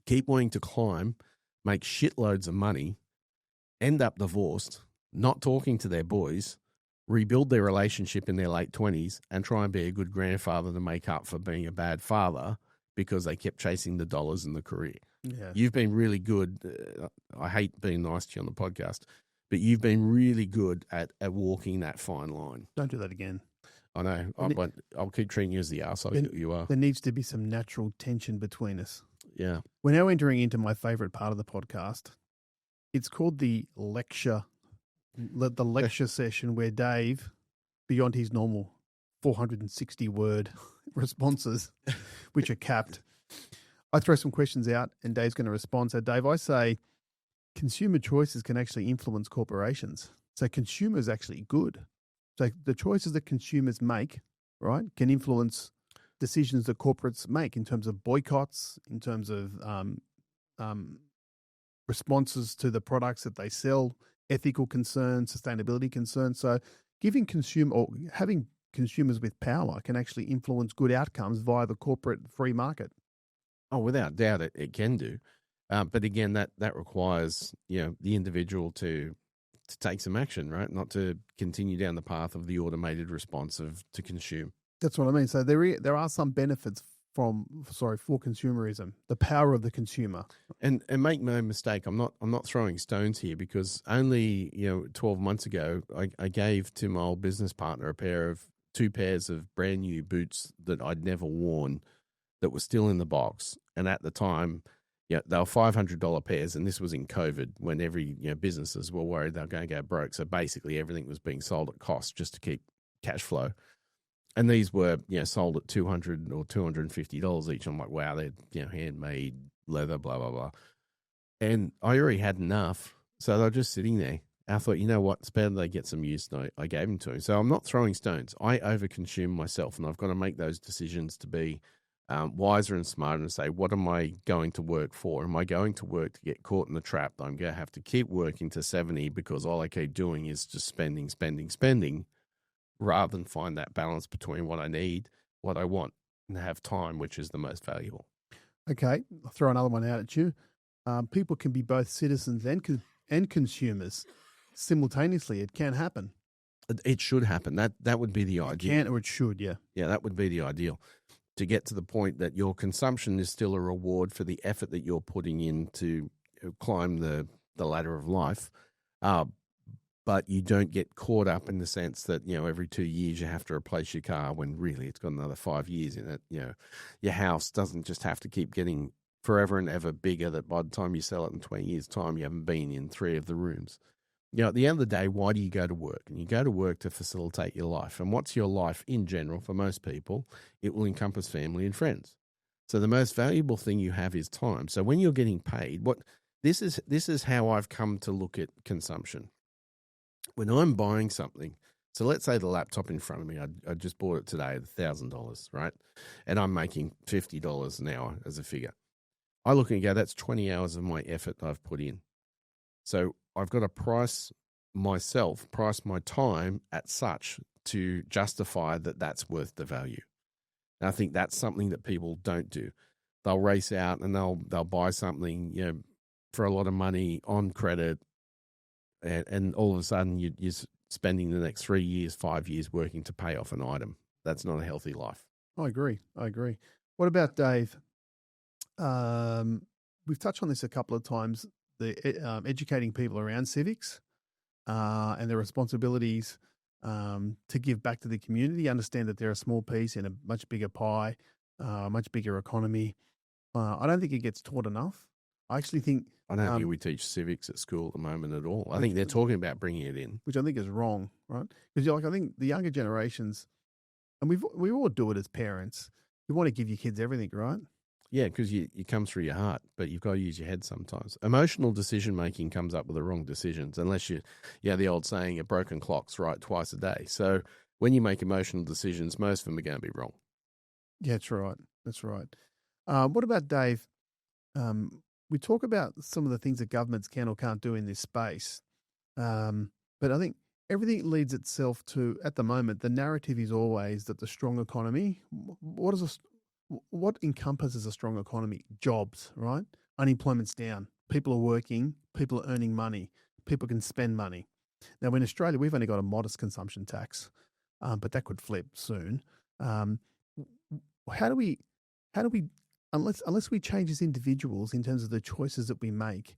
B: keep wanting to climb, make shitloads of money, end up divorced, not talking to their boys, rebuild their relationship in their late 20s and try and be a good grandfather to make up for being a bad father because they kept chasing the dollars and the career.
C: Yeah.
B: You've been really good. I hate being nice to you on the podcast, but you've been really good at walking that fine line.
C: Don't do that again.
B: I know, but I'll keep treating you as the arsehole you are.
C: There needs to be some natural tension between us.
B: Yeah.
C: We're now entering into my favorite part of the podcast. It's called the lecture session, where Dave, beyond his normal 460-word responses, which are capped, I throw some questions out and Dave's going to respond. So, Dave, I say, consumer choices can actually influence corporations. So consumers actually good. So the choices that consumers make, right, can influence decisions that corporates make in terms of boycotts, in terms of responses to the products that they sell, ethical concerns, sustainability concerns. So having consumers with power can actually influence good outcomes via the corporate free market.
B: Oh, without doubt, it can do. But again, that requires the individual to take some action, right? Not to continue down the path of the automated response to consume.
C: That's what I mean. So there are some benefits for consumerism, the power of the consumer.
B: And make no mistake, I'm not throwing stones here, because only 12 months ago I gave to my old business partner two pairs of brand new boots that I'd never worn, that were still in the box, and at the time, they were $500 pairs, and this was in COVID when every businesses were worried they were going to go broke. So basically, everything was being sold at cost just to keep cash flow. And these were sold at $200 or $250 each. I'm like, wow, they're handmade leather, blah blah blah. And I already had enough, so they were just sitting there. I thought, you know what, it's better they get some use. And I gave them to him. So I'm not throwing stones. I overconsume myself, and I've got to make those decisions to be wiser and smarter, and say, what am I going to work for? Am I going to work to get caught in the trap that I'm going to have to keep working to 70 because all I keep doing is just spending, rather than find that balance between what I need, what I want, and have time, which is the most valuable.
C: Okay, I'll throw another one out at you. People can be both citizens and consumers simultaneously. It can happen.
B: It should happen. That would be the ideal.
C: It can, or it should, yeah.
B: Yeah, that would be the ideal. To get to the point that your consumption is still a reward for the effort that you're putting in to climb the ladder of life, but you don't get caught up in the sense that every 2 years you have to replace your car, when really it's got another 5 years in it. Your house doesn't just have to keep getting forever and ever bigger, that by the time you sell it in 20 years' time, you haven't been in 3 of the rooms. At the end of the day, why do you go to work? And you go to work to facilitate your life. And what's your life in general for most people? It will encompass family and friends. So the most valuable thing you have is time. So when you're getting paid, this is how I've come to look at consumption. When I'm buying something, so let's say the laptop in front of me, I just bought it today at $1,000, right? And I'm making $50 an hour as a figure. I look and go, that's 20 hours of my effort I've put in. So I've got to price my time at such to justify that that's worth the value. And I think that's something that people don't do. They'll race out and they'll buy something, for a lot of money on credit, and all of a sudden you're spending the next 3 years, 5 years working to pay off an item. That's not a healthy life.
C: I agree. What about Dave? We've touched on this a couple of times. The educating people around civics and their responsibilities to give back to the community. Understand that they're a small piece in a much bigger pie, much bigger economy. I don't think it gets taught enough. I actually think
B: I don't think we teach civics at school at the moment at all. I think they're talking about bringing it in,
C: which I think is wrong, right? Because I think the younger generations, and we all do it as parents. You want to give your kids everything, right?
B: Yeah, because you come through your heart, but you've got to use your head sometimes. Emotional decision-making comes up with the wrong decisions, unless the old saying, a broken clock's right twice a day. So when you make emotional decisions, most of them are going to be wrong. Yeah,
C: that's right. What about, Dave, we talk about some of the things that governments can or can't do in this space, but I think everything leads itself to, at the moment, the narrative is always that the strong economy, what encompasses a strong economy? Jobs, right? Unemployment's down. People are working. People are earning money. People can spend money. Now, in Australia, we've only got a modest consumption tax, but that could flip soon. How do we, unless we change as individuals in terms of the choices that we make,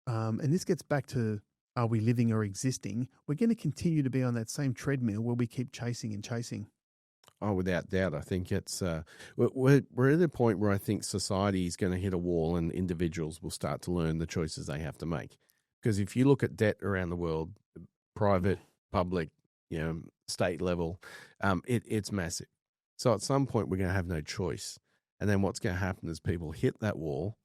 C: and this gets back to, are we living or existing? We're going to continue to be on that same treadmill where we keep chasing and chasing.
B: Oh, without doubt. I think it's we're at a point where I think society is going to hit a wall and individuals will start to learn the choices they have to make. Because if you look at debt around the world, private, public, state level, it's massive. So at some point we're going to have no choice. And then what's going to happen is people hit that wall.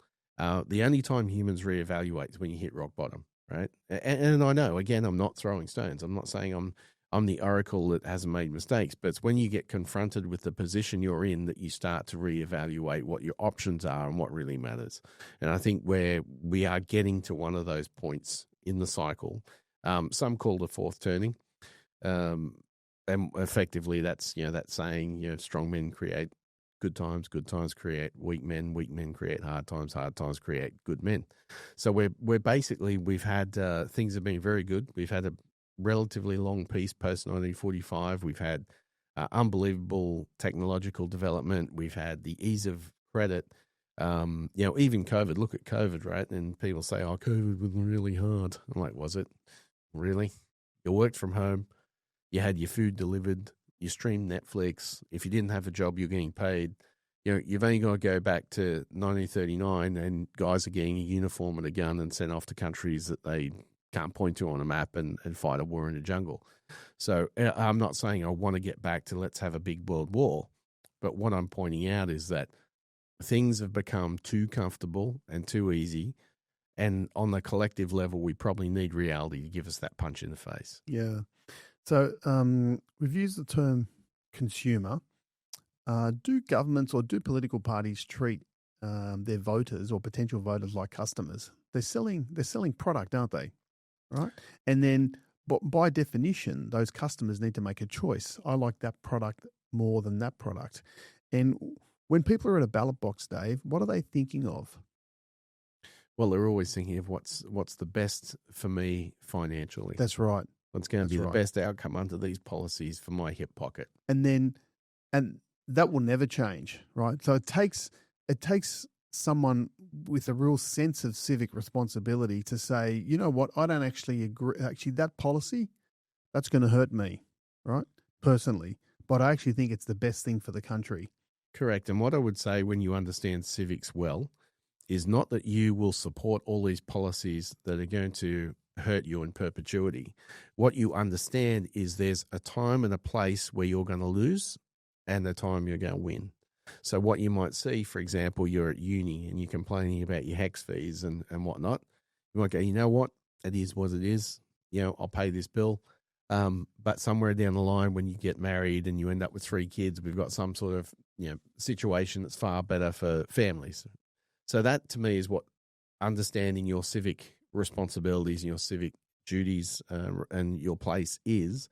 B: The only time humans reevaluate is when you hit rock bottom, right? And I know, again, I'm not throwing stones. I'm not saying I'm the oracle that hasn't made mistakes, but it's when you get confronted with the position you're in that you start to reevaluate what your options are and what really matters. And I think where we are getting to one of those points in the cycle, some call the fourth turning, and effectively that's that saying, strong men create good times create weak men create hard times create good men. So we're basically, we've had things have been very good. We've had a relatively long peace post 1945. We've had unbelievable technological development. We've had the ease of credit. Even COVID. Look at COVID, right? And people say, "Oh, COVID was really hard." I'm like, was it really? You worked from home. You had your food delivered. You streamed Netflix. If you didn't have a job, you're getting paid. You've only got to go back to 1939, and guys are getting a uniform and a gun and sent off to countries that they can't point to on a map and fight a war in the jungle. So I'm not saying I want to get back to let's have a big world war, but what I'm pointing out is that things have become too comfortable and too easy, and on the collective level, we probably need reality to give us that punch in the face.
C: Yeah. So we've used the term consumer. Do governments or do political parties treat their voters or potential voters like customers? They're selling product, aren't they? Right. And then, but by definition, those customers need to make a choice. I like that product more than that product. And when people are at a ballot box, Dave, what are they thinking of?
B: Well, they're always thinking of what's the best for me financially.
C: That's right.
B: What's going to be the best outcome under these policies for my hip pocket.
C: And that will never change, right? So it takes someone with a real sense of civic responsibility to say, you know what, I don't actually agree. Actually, that policy, that's going to hurt me, right? Personally. But I actually think it's the best thing for the country.
B: Correct. And what I would say when you understand civics well is not that you will support all these policies that are going to hurt you in perpetuity. What you understand is there's a time and a place where you're going to lose and the time you're going to win. So what you might see, for example, you're at uni and you're complaining about your HECS fees and whatnot. You might go, you know what? It is what it is. I'll pay this bill. But somewhere down the line, when you get married and you end up with 3 kids, we've got some sort of situation that's far better for families. So that to me is what understanding your civic responsibilities and your civic duties and your place is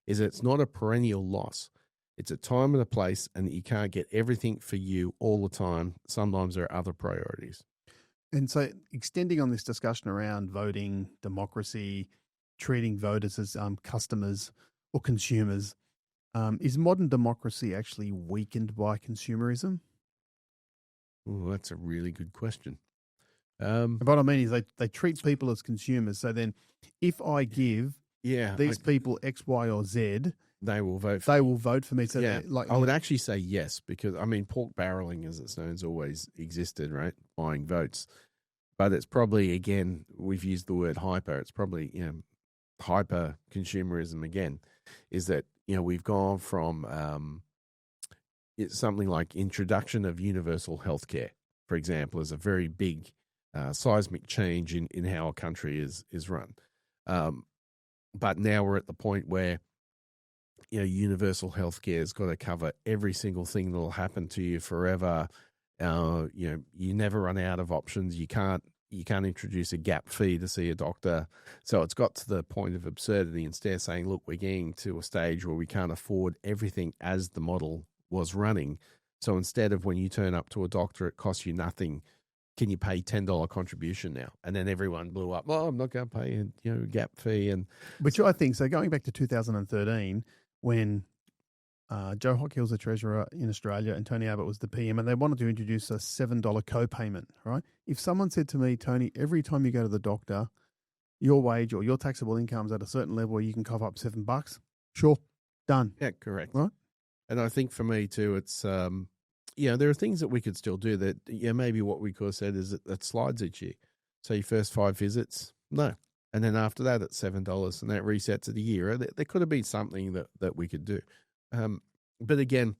B: it's not a perennial loss. It's a time and a place, and you can't get everything for you all the time. Sometimes there are other priorities.
C: And so extending on this discussion around voting, democracy, treating voters as customers or consumers, is modern democracy actually weakened by consumerism?
B: Oh, that's a really good question.
C: What I mean is they treat people as consumers. So then if I give these people X, Y, or Z,
B: they will vote
C: for me. So
B: I would actually say yes, because pork barreling, as it's known, has always existed, right? Buying votes. But it's probably, again, we've used the word hyper. It's probably, hyper consumerism again, is that, we've gone from it's something like introduction of universal healthcare, for example, is a very big seismic change in how a country is run. But now we're at the point where, universal healthcare has got to cover every single thing that will happen to you forever. You never run out of options. You can't introduce a gap fee to see a doctor. So it's got to the point of absurdity. Instead of saying, look, we're getting to a stage where we can't afford everything as the model was running. So instead of when you turn up to a doctor, it costs you nothing. Can you pay $10 contribution now? And then everyone blew up. Oh, I'm not going to pay a gap fee.
C: Which I think, so going back to 2013, when Joe Hockey was the treasurer in Australia and Tony Abbott was the PM, and they wanted to introduce a $7 co-payment, right? If someone said to me, Tony, every time you go to the doctor, your wage or your taxable income's at a certain level where you can cough up $7, sure, done.
B: Yeah, correct.
C: Right?
B: And I think for me too, it's, there are things that we could still do that, maybe what we could have said is that slides each year. So your first 5 visits, no. And then after that, it's $7 and that resets at a year. There could have been something that we could do. But again,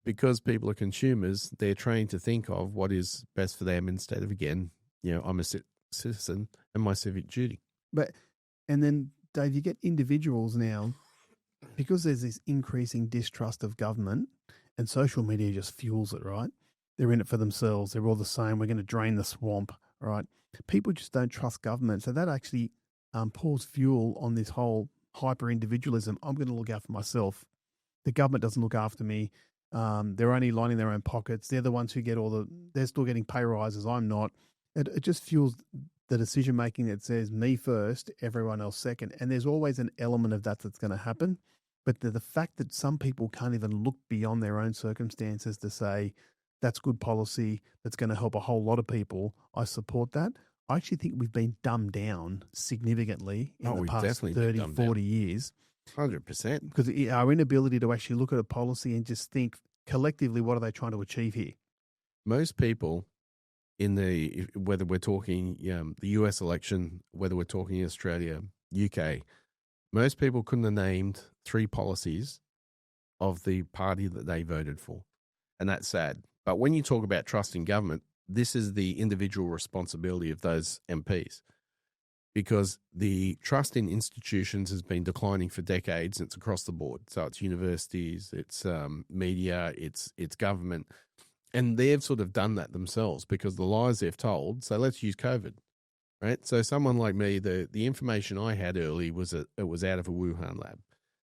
B: because people are consumers, they're trained to think of what is best for them instead of, again, I'm a citizen and my civic duty.
C: And then, Dave, you get individuals now, because there's this increasing distrust of government, and social media just fuels it, right? They're in it for themselves. They're all the same. We're going to drain the swamp, right? People just don't trust government. So that actually pours fuel on this whole hyper-individualism. I'm going to look out for myself. The government doesn't look after me. They're only lining their own pockets. They're the ones who get they're still getting pay rises. I'm not. It just fuels the decision-making that says me first, everyone else second. And there's always an element of that that's going to happen. But the fact that some people can't even look beyond their own circumstances to say, that's good policy, that's going to help a whole lot of people, I support that. I actually think we've been dumbed down significantly in the past 30, 40 years.
B: 100%.
C: Because our inability to actually look at a policy and just think collectively, what are they trying to achieve here?
B: Most people whether we're talking the US election, whether we're talking Australia, UK, most people couldn't have named 3 policies of the party that they voted for. And that's sad. But when you talk about trust in government, this is the individual responsibility of those MPs, because the trust in institutions has been declining for decades. It's across the board. So it's universities, it's media, it's government. And they've sort of done that themselves because the lies they've told. So let's use COVID, right? So someone like me, the information I had early was it was out of a Wuhan lab.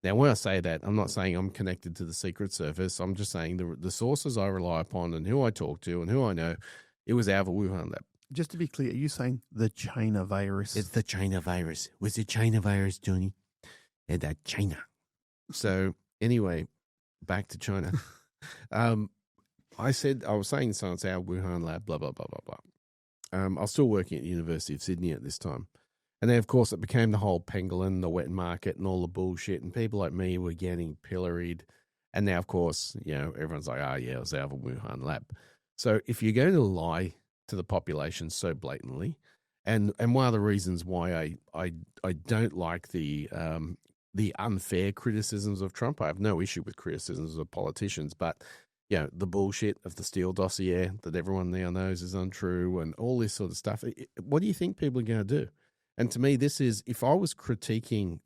B: Now, when I say that, I'm not saying I'm connected to the Secret Service. I'm just saying the sources I rely upon and who I talk to and who I know, it was out of a Wuhan lab.
C: Just to be clear, are you saying the China virus?
B: It's the China virus. Was it China virus, Johnny? Yeah, that China. So anyway, back to China. I was saying so it's our Wuhan lab, blah, blah, blah, blah, blah. I was still working at the University of Sydney at this time. And then, of course, it became the whole pangolin, the wet market, and all the bullshit. And people like me were getting pilloried. And now, of course, everyone's like, it was out of a Wuhan lab. So if you're going to lie to the population so blatantly, and one of the reasons why I don't like the unfair criticisms of Trump, I have no issue with criticisms of politicians, but the bullshit of the Steele dossier that everyone now knows is untrue and all this sort of stuff. What do you think people are going to do? And to me, this is, if I was critiquing,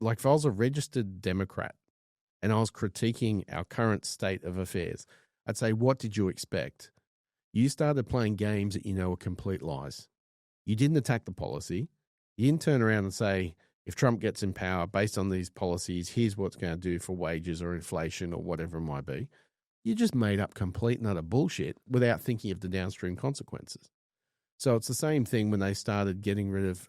B: like if I was a registered Democrat and I was critiquing our current state of affairs, I'd say, what did you expect? You started playing games that are complete lies. You didn't attack the policy. You didn't turn around and say, if Trump gets in power based on these policies, here's what's going to do for wages or inflation or whatever it might be. You just made up complete and utter bullshit without thinking of the downstream consequences. So it's the same thing when they started getting rid of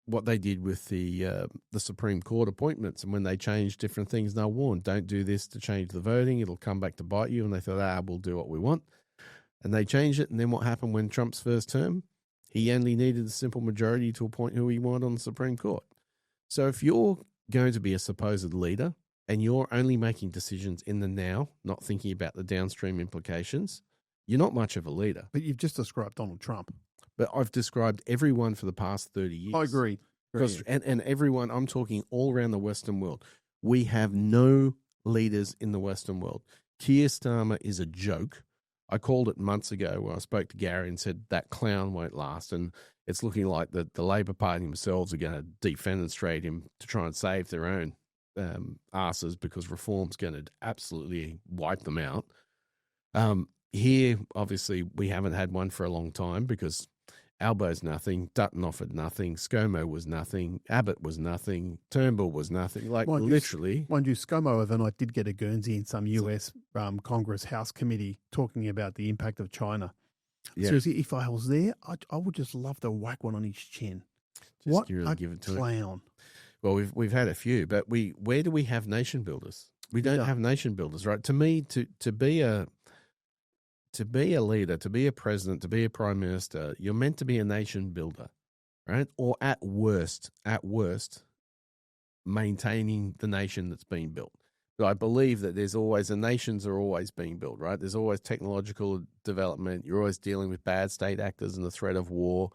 B: what they did with the Supreme Court appointments, and when they changed different things, they warned, don't do this to change the voting, it'll come back to bite you. And they thought, we'll do what we want. And they changed it. And then what happened when Trump's first term? He only needed a simple majority to appoint who he wanted on the Supreme Court. So if you're going to be a supposed leader and you're only making decisions in the now, not thinking about the downstream implications, you're not much of a leader.
C: But you've just described Donald Trump.
B: But I've described everyone for the past 30 years.
C: I agree.
B: And everyone, I'm talking all around the Western world. We have no leaders in the Western world. Keir Starmer is a joke. I called it months ago when I spoke to Gary and said that clown won't last. And it's looking like the Labor Party themselves are going to defenestrate him to try and save their own asses, because reform's going to absolutely wipe them out. Here, obviously, we haven't had one for a long time because Albo's nothing, Dutton offered nothing, ScoMo was nothing, Abbott was nothing, Turnbull was nothing. Literally.
C: Mind you, ScoMo overnight did get a Guernsey in some US Congress House committee talking about the impact of China. Yeah. Seriously, if I was there, I would just love to whack one on his chin. What a
B: give it to
C: clown.
B: Well, we've had a few, but where do we have nation builders? We don't have nation builders, right? To me, to be a leader, to be a president, to be a prime minister, you're meant to be a nation builder, right? Or at worst, maintaining the nation that's being built. But I believe that nations are always being built, right? There's always technological development. You're always dealing with bad state actors and the threat of war.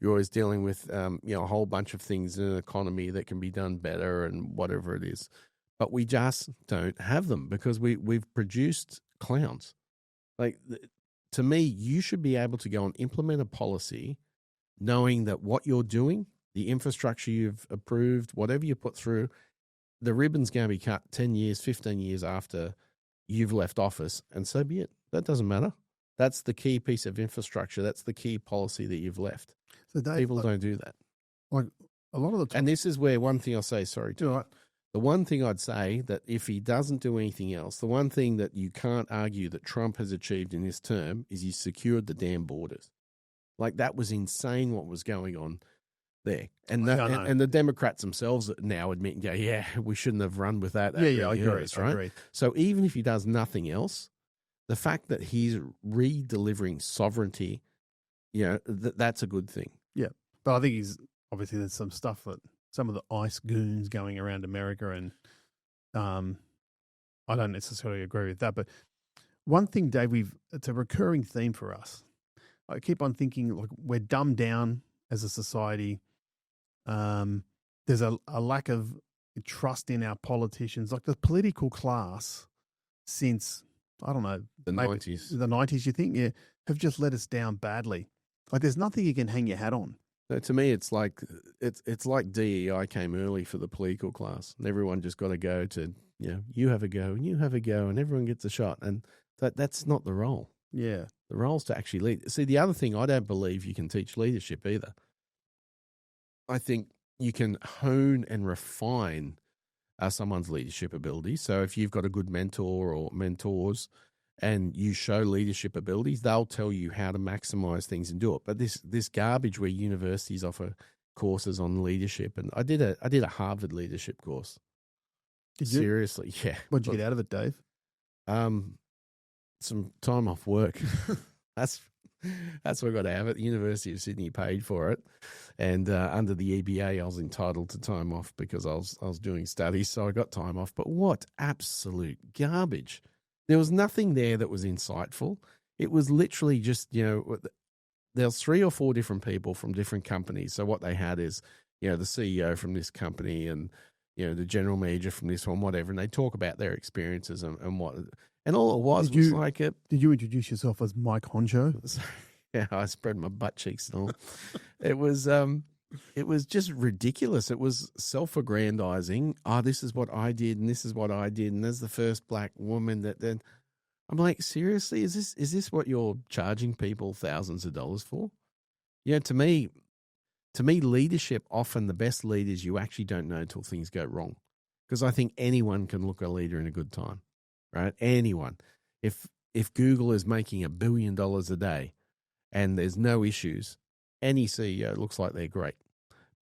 B: You're always dealing with, a whole bunch of things in an economy that can be done better and whatever it is. but we just don't have them because we've produced clowns. Like, to me, you should be able to go and implement a policy knowing that what you're doing, the infrastructure you've approved, whatever you put through, the ribbon's going to be cut 10 years, 15 years after you've left office, and so be it. That doesn't matter. That's the key piece of infrastructure. That's the key policy that you've left.
C: So Dave,
B: people don't do that.
C: Like a lot of the time.
B: And this is where one thing I'll say, sorry, Tom.
C: Right.
B: The one thing I'd say that if he doesn't do anything else, the one thing that you can't argue that Trump has achieved in this term is he secured the damn borders. Like, that was insane what was going on there. And the Democrats themselves now admit, yeah, we shouldn't have run with that.
C: I agree.
B: Right?
C: I agree.
B: So even if he does nothing else, the fact that he's re-delivering sovereignty, that's a good thing.
C: Yeah. But I think obviously there's some stuff that some of the ICE goons going around America, and I don't necessarily agree with that. But one thing, Dave, it's a recurring theme for us. I keep on thinking, like, we're dumbed down as a society. There's a lack of trust in our politicians. Like, the political class since, I don't know,
B: the 90s.
C: The 90s, you think? Yeah, have just let us down badly. Like, there's nothing you can hang your hat on.
B: So to me, it's like DEI came early for the political class, and everyone just got to go to, you have a go and you have a go, and everyone gets a shot, and that's not the role.
C: Yeah,
B: the role's to actually lead. See, the other thing, I don't believe you can teach leadership either. I think you can hone and refine someone's leadership ability. So if you've got a good mentor or mentors, and you show leadership abilities, they'll tell you how to maximize things and do it. But this garbage where universities offer courses on leadership, and I did a Harvard leadership course.
C: Did you?
B: Seriously, yeah.
C: What'd you get out of it, Dave?
B: Some time off work. That's what I got out of it. The University of Sydney paid for it, and under the EBA, I was entitled to time off because I was doing studies, so I got time off. But what absolute garbage! There was nothing there that was insightful. It was literally just, there's 3 or 4 different people from different companies. So what they had is, the CEO from this company and, the general manager from this one, whatever. And they talk about their experiences and what, and all it was like it.
C: Did you introduce yourself as Mike Honcho?
B: Yeah, I spread my butt cheeks and all. It was just ridiculous. It was self-aggrandizing. Oh, this is what I did, and this is what I did, and there's the first black woman that then. I'm like, seriously, is this what you're charging people thousands of dollars for? To me, leadership, often the best leaders you actually don't know till things go wrong, because I think anyone can look a leader in a good time, right? Anyone. If Google is making $1 billion a day, and there's no issues, any CEO looks like they're great.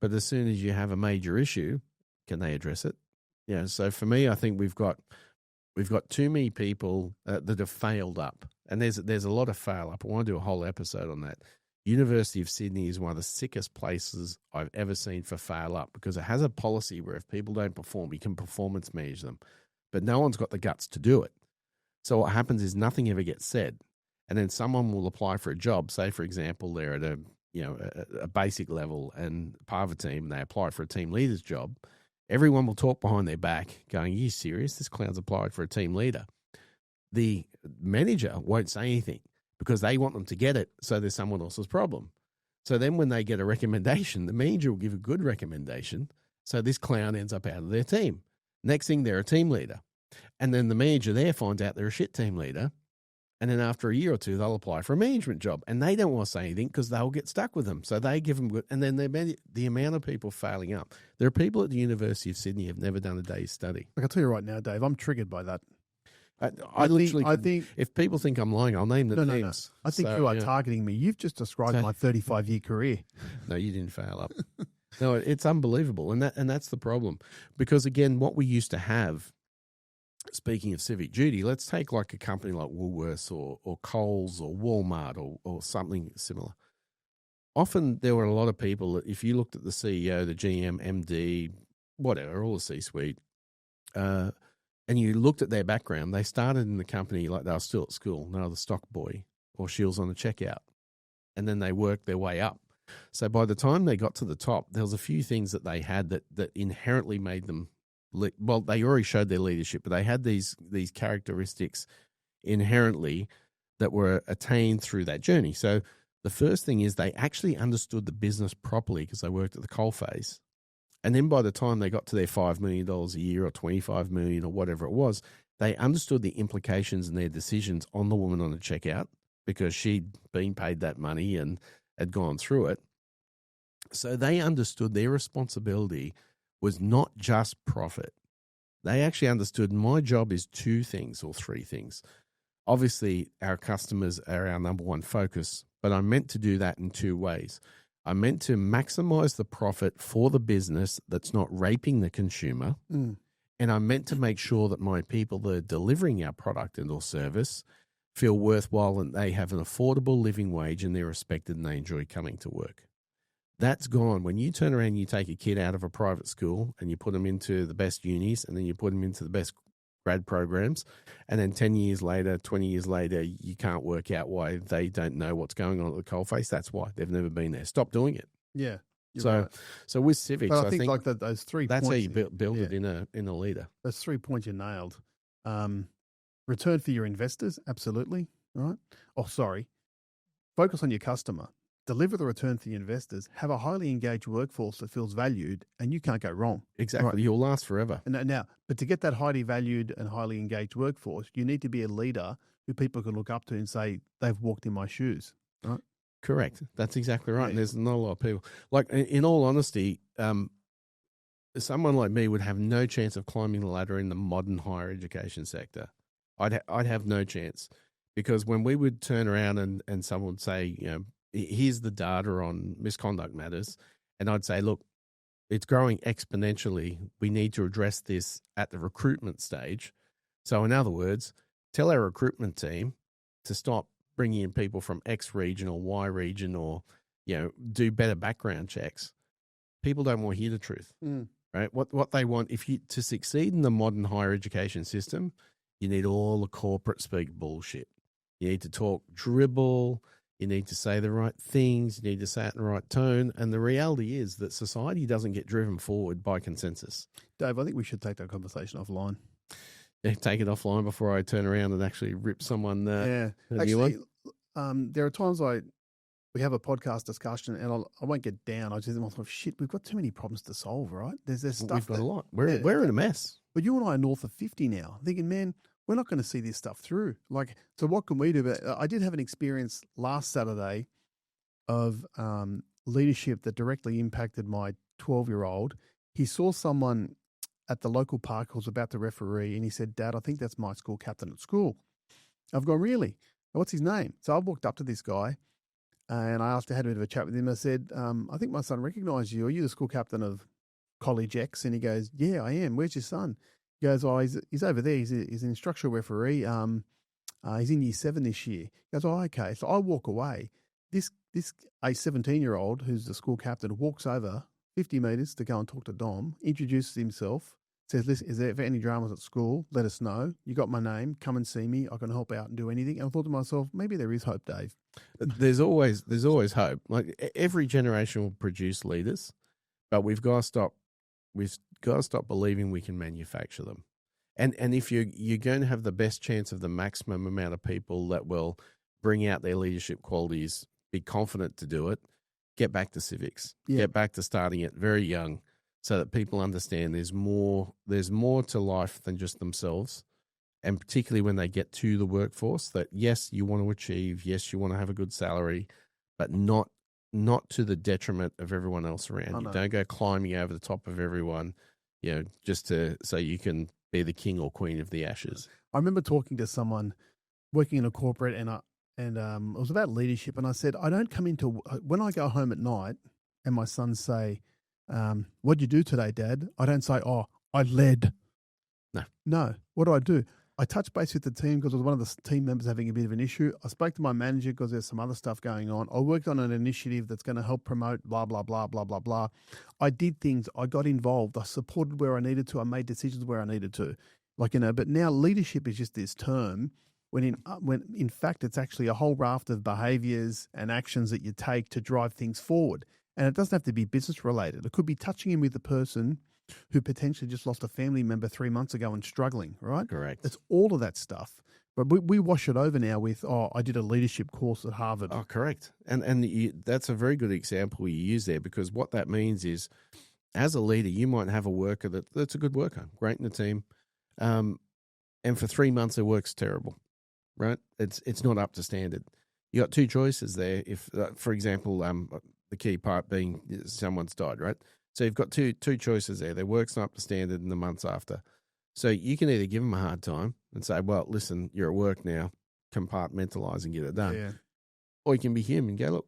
B: But as soon as you have a major issue, can they address it? So for me, I think we've got too many people that have failed up. And there's a lot of fail up. I want to do a whole episode on that. University of Sydney is one of the sickest places I've ever seen for fail up, because it has a policy where if people don't perform, you can performance manage them. But no one's got the guts to do it. So what happens is nothing ever gets said. And then someone will apply for a job. Say, for example, they're at a basic level and part of a team, they apply for a team leader's job. Everyone will talk behind their back going, are you serious? This clown's applied for a team leader. The manager won't say anything because they want them to get it, so there's someone else's problem. So then when they get a recommendation, the manager will give a good recommendation, so this clown ends up out of their team. Next thing, they're a team leader. And then the manager there finds out they're a shit team leader. And then after a year or two, they'll apply for a management job. And they don't want to say anything because they'll get stuck with them. So they give them good. And then the amount of people failing up. There are people at the University of Sydney who have never done a day's study.
C: Like, I'll tell you right now, Dave, I'm triggered by that.
B: I think if people think I'm lying, I'll name the names.
C: No. I think you are targeting me. You've just described my 35-year career.
B: No, you didn't fail up. No, it's unbelievable. And that's the problem. Because, again, what we used to have, speaking of civic duty, let's take like a company like Woolworths or Coles or Walmart or something similar. Often there were a lot of people that if you looked at the CEO, the GM, MD, whatever, all the C-suite, and you looked at their background, they started in the company like they were still at school. They were the stock boy or she was on the checkout. And then they worked their way up. So by the time they got to the top, there was a few things that they had that inherently made them well, they already showed their leadership, but they had these characteristics inherently that were attained through that journey. So the first thing is they actually understood the business properly because they worked at the coalface. And then by the time they got to their $5 million a year or $25 million or whatever it was, they understood the implications and their decisions on the woman on the checkout because she'd been paid that money and had gone through it. So they understood their responsibility was not just profit. They actually understood my job is two things or three things. Obviously, our customers are our number one focus, but I'm meant to do that in two ways. I'm meant to maximize the profit for the business that's not raping the consumer. And I'm meant to make sure that my people that are delivering our product and or service feel worthwhile and they have an affordable living wage and they're respected and they enjoy coming to work. That's gone. When you turn around and you take a kid out of a private school and you put them into the best unis and then you put them into the best grad programs, and then 10 years later, 20 years later, you can't work out why they don't know what's going on at the coalface. That's why they've never been there. Stop doing it.
C: Yeah.
B: So with civics,
C: but I think like those 3
B: that's
C: points.
B: how you build it in a leader.
C: Those 3 points you nailed. Return for your investors, absolutely. Right. Oh, sorry. Focus on your customer. Deliver the return for your investors. Have a highly engaged workforce that feels valued, and you can't go wrong.
B: Exactly. Right. You'll last forever.
C: Now, but to get that highly valued and highly engaged workforce, you need to be a leader who people can look up to and say, they've walked in my shoes. Right.
B: Correct. That's exactly right.
C: Yeah.
B: And there's not a lot of people. Like, in all honesty, someone like me would have no chance of climbing the ladder in the modern higher education sector. I'd have no chance, because when we would turn around and someone would say, here's the data on misconduct matters, and I'd say, look, it's growing exponentially. We need to address this at the recruitment stage. So in other words, tell our recruitment team to stop bringing in people from X region or Y region, or, do better background checks. People don't want to hear the truth, right? What they want, to succeed in the modern higher education system, you need all the corporate speak bullshit. You need to talk dribble. You need to say the right things. You need to say it in the right tone. And the reality is that society doesn't get driven forward by consensus.
C: Dave, I think we should take that conversation offline.
B: Yeah, take it offline before I turn around and actually rip someone a new one.
C: There are times we have a podcast discussion and I won't get down. I just think to myself, shit, we've got too many problems to solve, right? There's stuff.
B: We've got a lot. We're in a mess.
C: But you and I are north of 50 now, thinking, man, we're not going to see this stuff through. So what can we do? But I did have an experience last Saturday of leadership that directly impacted my 12-year-old. He saw someone at the local park who was about to referee, and he said, Dad, I think that's my school captain at school. I've gone, really? What's his name? So I walked up to this guy, and I had a bit of a chat with him. I said, I think my son recognised you. Are you the school captain of College X? And he goes, yeah, I am. Where's your son? He goes, oh, he's over there. He's an instructional referee. He's in year 7 this year. He goes, oh, okay. So I walk away. This a 17-year-old who's the school captain walks over 50 metres to go and talk to Dom, introduces himself, says, listen, is there any dramas at school? Let us know. You got my name. Come and see me. I can help out and do anything. And I thought to myself, maybe there is hope, Dave.
B: There's always hope. Like, every generation will produce leaders, but we've got to stop believing we can manufacture them. And if you're going to have the best chance of the maximum amount of people that will bring out their leadership qualities, be confident to do it, get back to civics. Yeah. Get back to starting it very young, so that people understand there's more to life than just themselves. And particularly when they get to the workforce, that yes, you want to achieve, yes, you want to have a good salary, but not to the detriment of everyone else around you. Don't go climbing over the top of everyone, just so you can be the king or queen of the ashes.
C: I remember talking to someone working in a corporate, and it was about leadership. And I said, I don't come into, when I go home at night and my sons say, what'd you do today, Dad? I don't say, oh, I led. No. What do? I touched base with the team because I was one of the team members having a bit of an issue. I spoke to my manager because there's some other stuff going on. I worked on an initiative that's going to help promote blah, blah, blah, blah, blah, blah. I did things. I got involved. I supported where I needed to. I made decisions where I needed to. But now leadership is just this term when in fact it's actually a whole raft of behaviors and actions that you take to drive things forward. And it doesn't have to be business related. It could be touching in with the person who potentially just lost a family member 3 months ago and struggling, right?
B: Correct.
C: It's all of that stuff. But we wash it over now with, I did a leadership course at Harvard.
B: Oh, correct. And that's a very good example you use there, because what that means is, as a leader, you might have a worker that's a good worker, great in the team, and for 3 months their work's terrible, right? It's not up to standard. You got two choices there. If, for example, the key part being someone's died, right? So you've got two choices there. Their work's not up to standard in the months after. So you can either give them a hard time and say, well, listen, you're at work now, compartmentalize and get it done.
C: Yeah.
B: Or you can be human and go, look,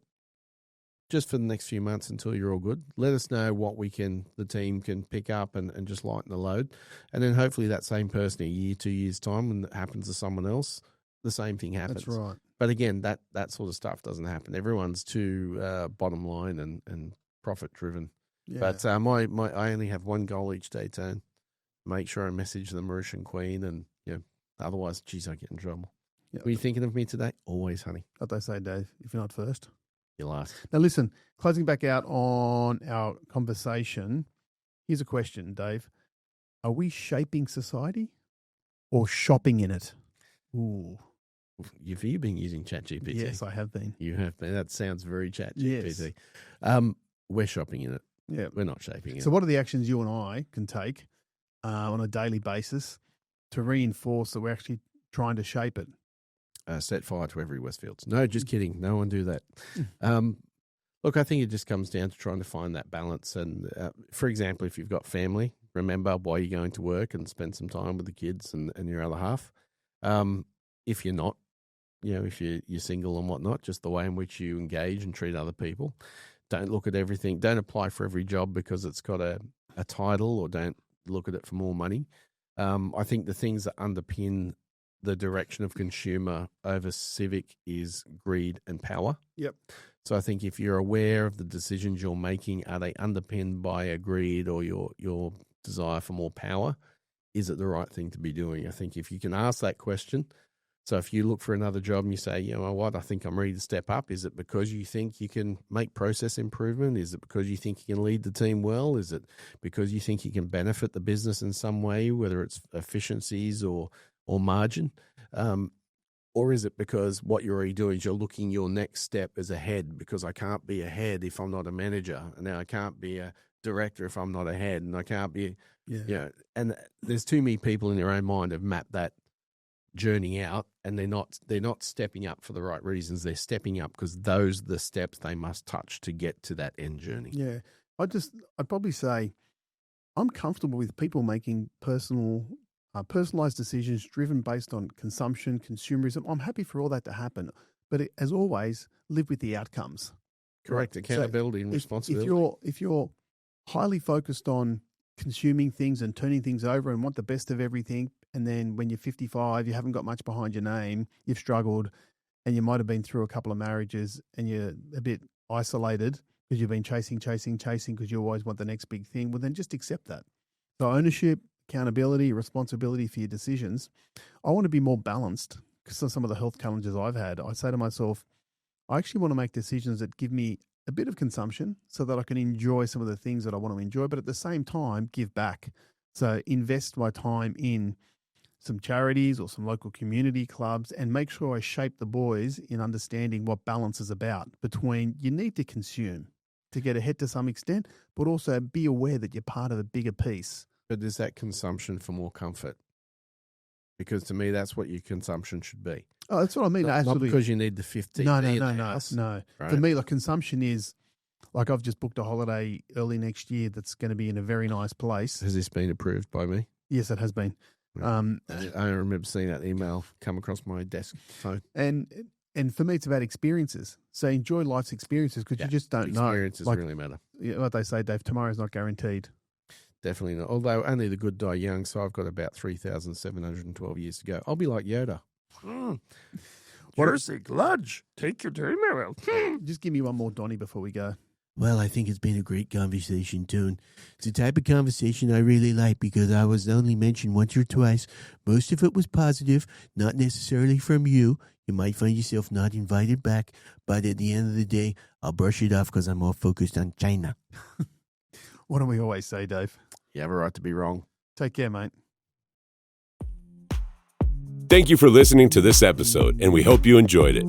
B: just for the next few months until you're all good, let us know what the team can pick up and just lighten the load. And then hopefully that same person, a year, 2 years' time, when it happens to someone else, the same thing happens.
C: That's right.
B: But again, that sort of stuff doesn't happen. Everyone's too bottom line and profit driven.
C: Yeah.
B: But I only have one goal each day, Tone. Make sure I message the Mauritian Queen, and otherwise, geez, I get in trouble.
C: Yeah.
B: Were you thinking of me today? Always, honey.
C: What they say, Dave, if you're not first.
B: You're last.
C: Now, listen, closing back out on our conversation, here's a question, Dave. Are we shaping society or shopping in it? Ooh.
B: Have you been using ChatGPT?
C: Yes, I have been.
B: You have been. That sounds very ChatGPT.
C: Yes.
B: We're shopping in it.
C: Yeah.
B: We're not shaping it.
C: So what are the actions you and I can take on a daily basis to reinforce that we're actually trying to shape it?
B: Set fire to every Westfields. No, just kidding. No one do that. Look, I think it just comes down to trying to find that balance. And for example, if you've got family, remember why you're going to work and spend some time with the kids and your other half. If you're not, if you're single and whatnot, just the way in which you engage and treat other people. Don't look at everything. Don't apply for every job because it's got a title, or don't look at it for more money. I think the things that underpin the direction of consumer over civic is greed and power.
C: Yep.
B: So I think if you're aware of the decisions you're making, are they underpinned by a greed or your desire for more power? Is it the right thing to be doing? I think if you can ask that question, so if you look for another job and you say, you know what, I think I'm ready to step up, is it because you think you can make process improvement? Is it because you think you can lead the team well? Is it because you think you can benefit the business in some way, whether it's efficiencies or margin? Or is it because what you're already doing is you're looking your next step as ahead, because I can't be ahead if I'm not a manager, and now I can't be a director if I'm not ahead, and I can't be, and there's too many people in their own mind have mapped that journey out, and they're not stepping up for the right reasons. They're stepping up because those are the steps they must touch to get to that end journey.
C: Yeah. I'd probably say I'm comfortable with people making personalized decisions driven based on consumption, consumerism. I'm happy for all that to happen. But as always, live with the outcomes.
B: Correct. Accountability and responsibility.
C: If you're highly focused on consuming things and turning things over and want the best of everything, and then when you're 55, you haven't got much behind your name, you've struggled, and you might have been through a couple of marriages and you're a bit isolated because you've been chasing because you always want the next big thing, well, then just accept that. So ownership, accountability, responsibility for your decisions. I want to be more balanced because of some of the health challenges I've had. I say to myself, I actually want to make decisions that give me a bit of consumption so that I can enjoy some of the things that I want to enjoy, but at the same time, give back. So invest my time in some charities or some local community clubs and make sure I shape the boys in understanding what balance is about between you need to consume to get ahead to some extent, but also be aware that you're part of a bigger piece.
B: But is that consumption for more comfort? Because to me, that's what your consumption should be.
C: Oh, that's what I mean.
B: Not because you need the 15.
C: No.
B: Right?
C: For me, like consumption is like I've just booked a holiday early next year that's going to be in a very nice place.
B: Has this been approved by me?
C: Yes, it has been.
B: Right. I remember seeing that email come across my desk phone.
C: And for me, it's about experiences. So enjoy life's experiences because you just don't know.
B: Experiences really matter.
C: What they say, Dave, tomorrow's not guaranteed.
B: Definitely not. Although only the good die young, so I've got about 3,712 years to go. I'll be like Yoda.
D: Jersey Gludge, take your time out.
C: Just give me one more Donnie before we go.
E: Well, I think it's been a great conversation, Toon. It's a type of conversation I really like because I was only mentioned once or twice. Most of it was positive, not necessarily from you. You might find yourself not invited back, but at the end of the day, I'll brush it off because I'm more focused on China.
C: What do we always say, Dave?
B: You have a right to be wrong.
C: Take care, mate.
A: Thank you for listening to this episode, and we hope you enjoyed it.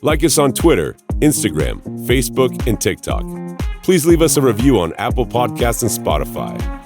A: Like us on Twitter, Instagram, Facebook, and TikTok. Please leave us a review on Apple Podcasts and Spotify.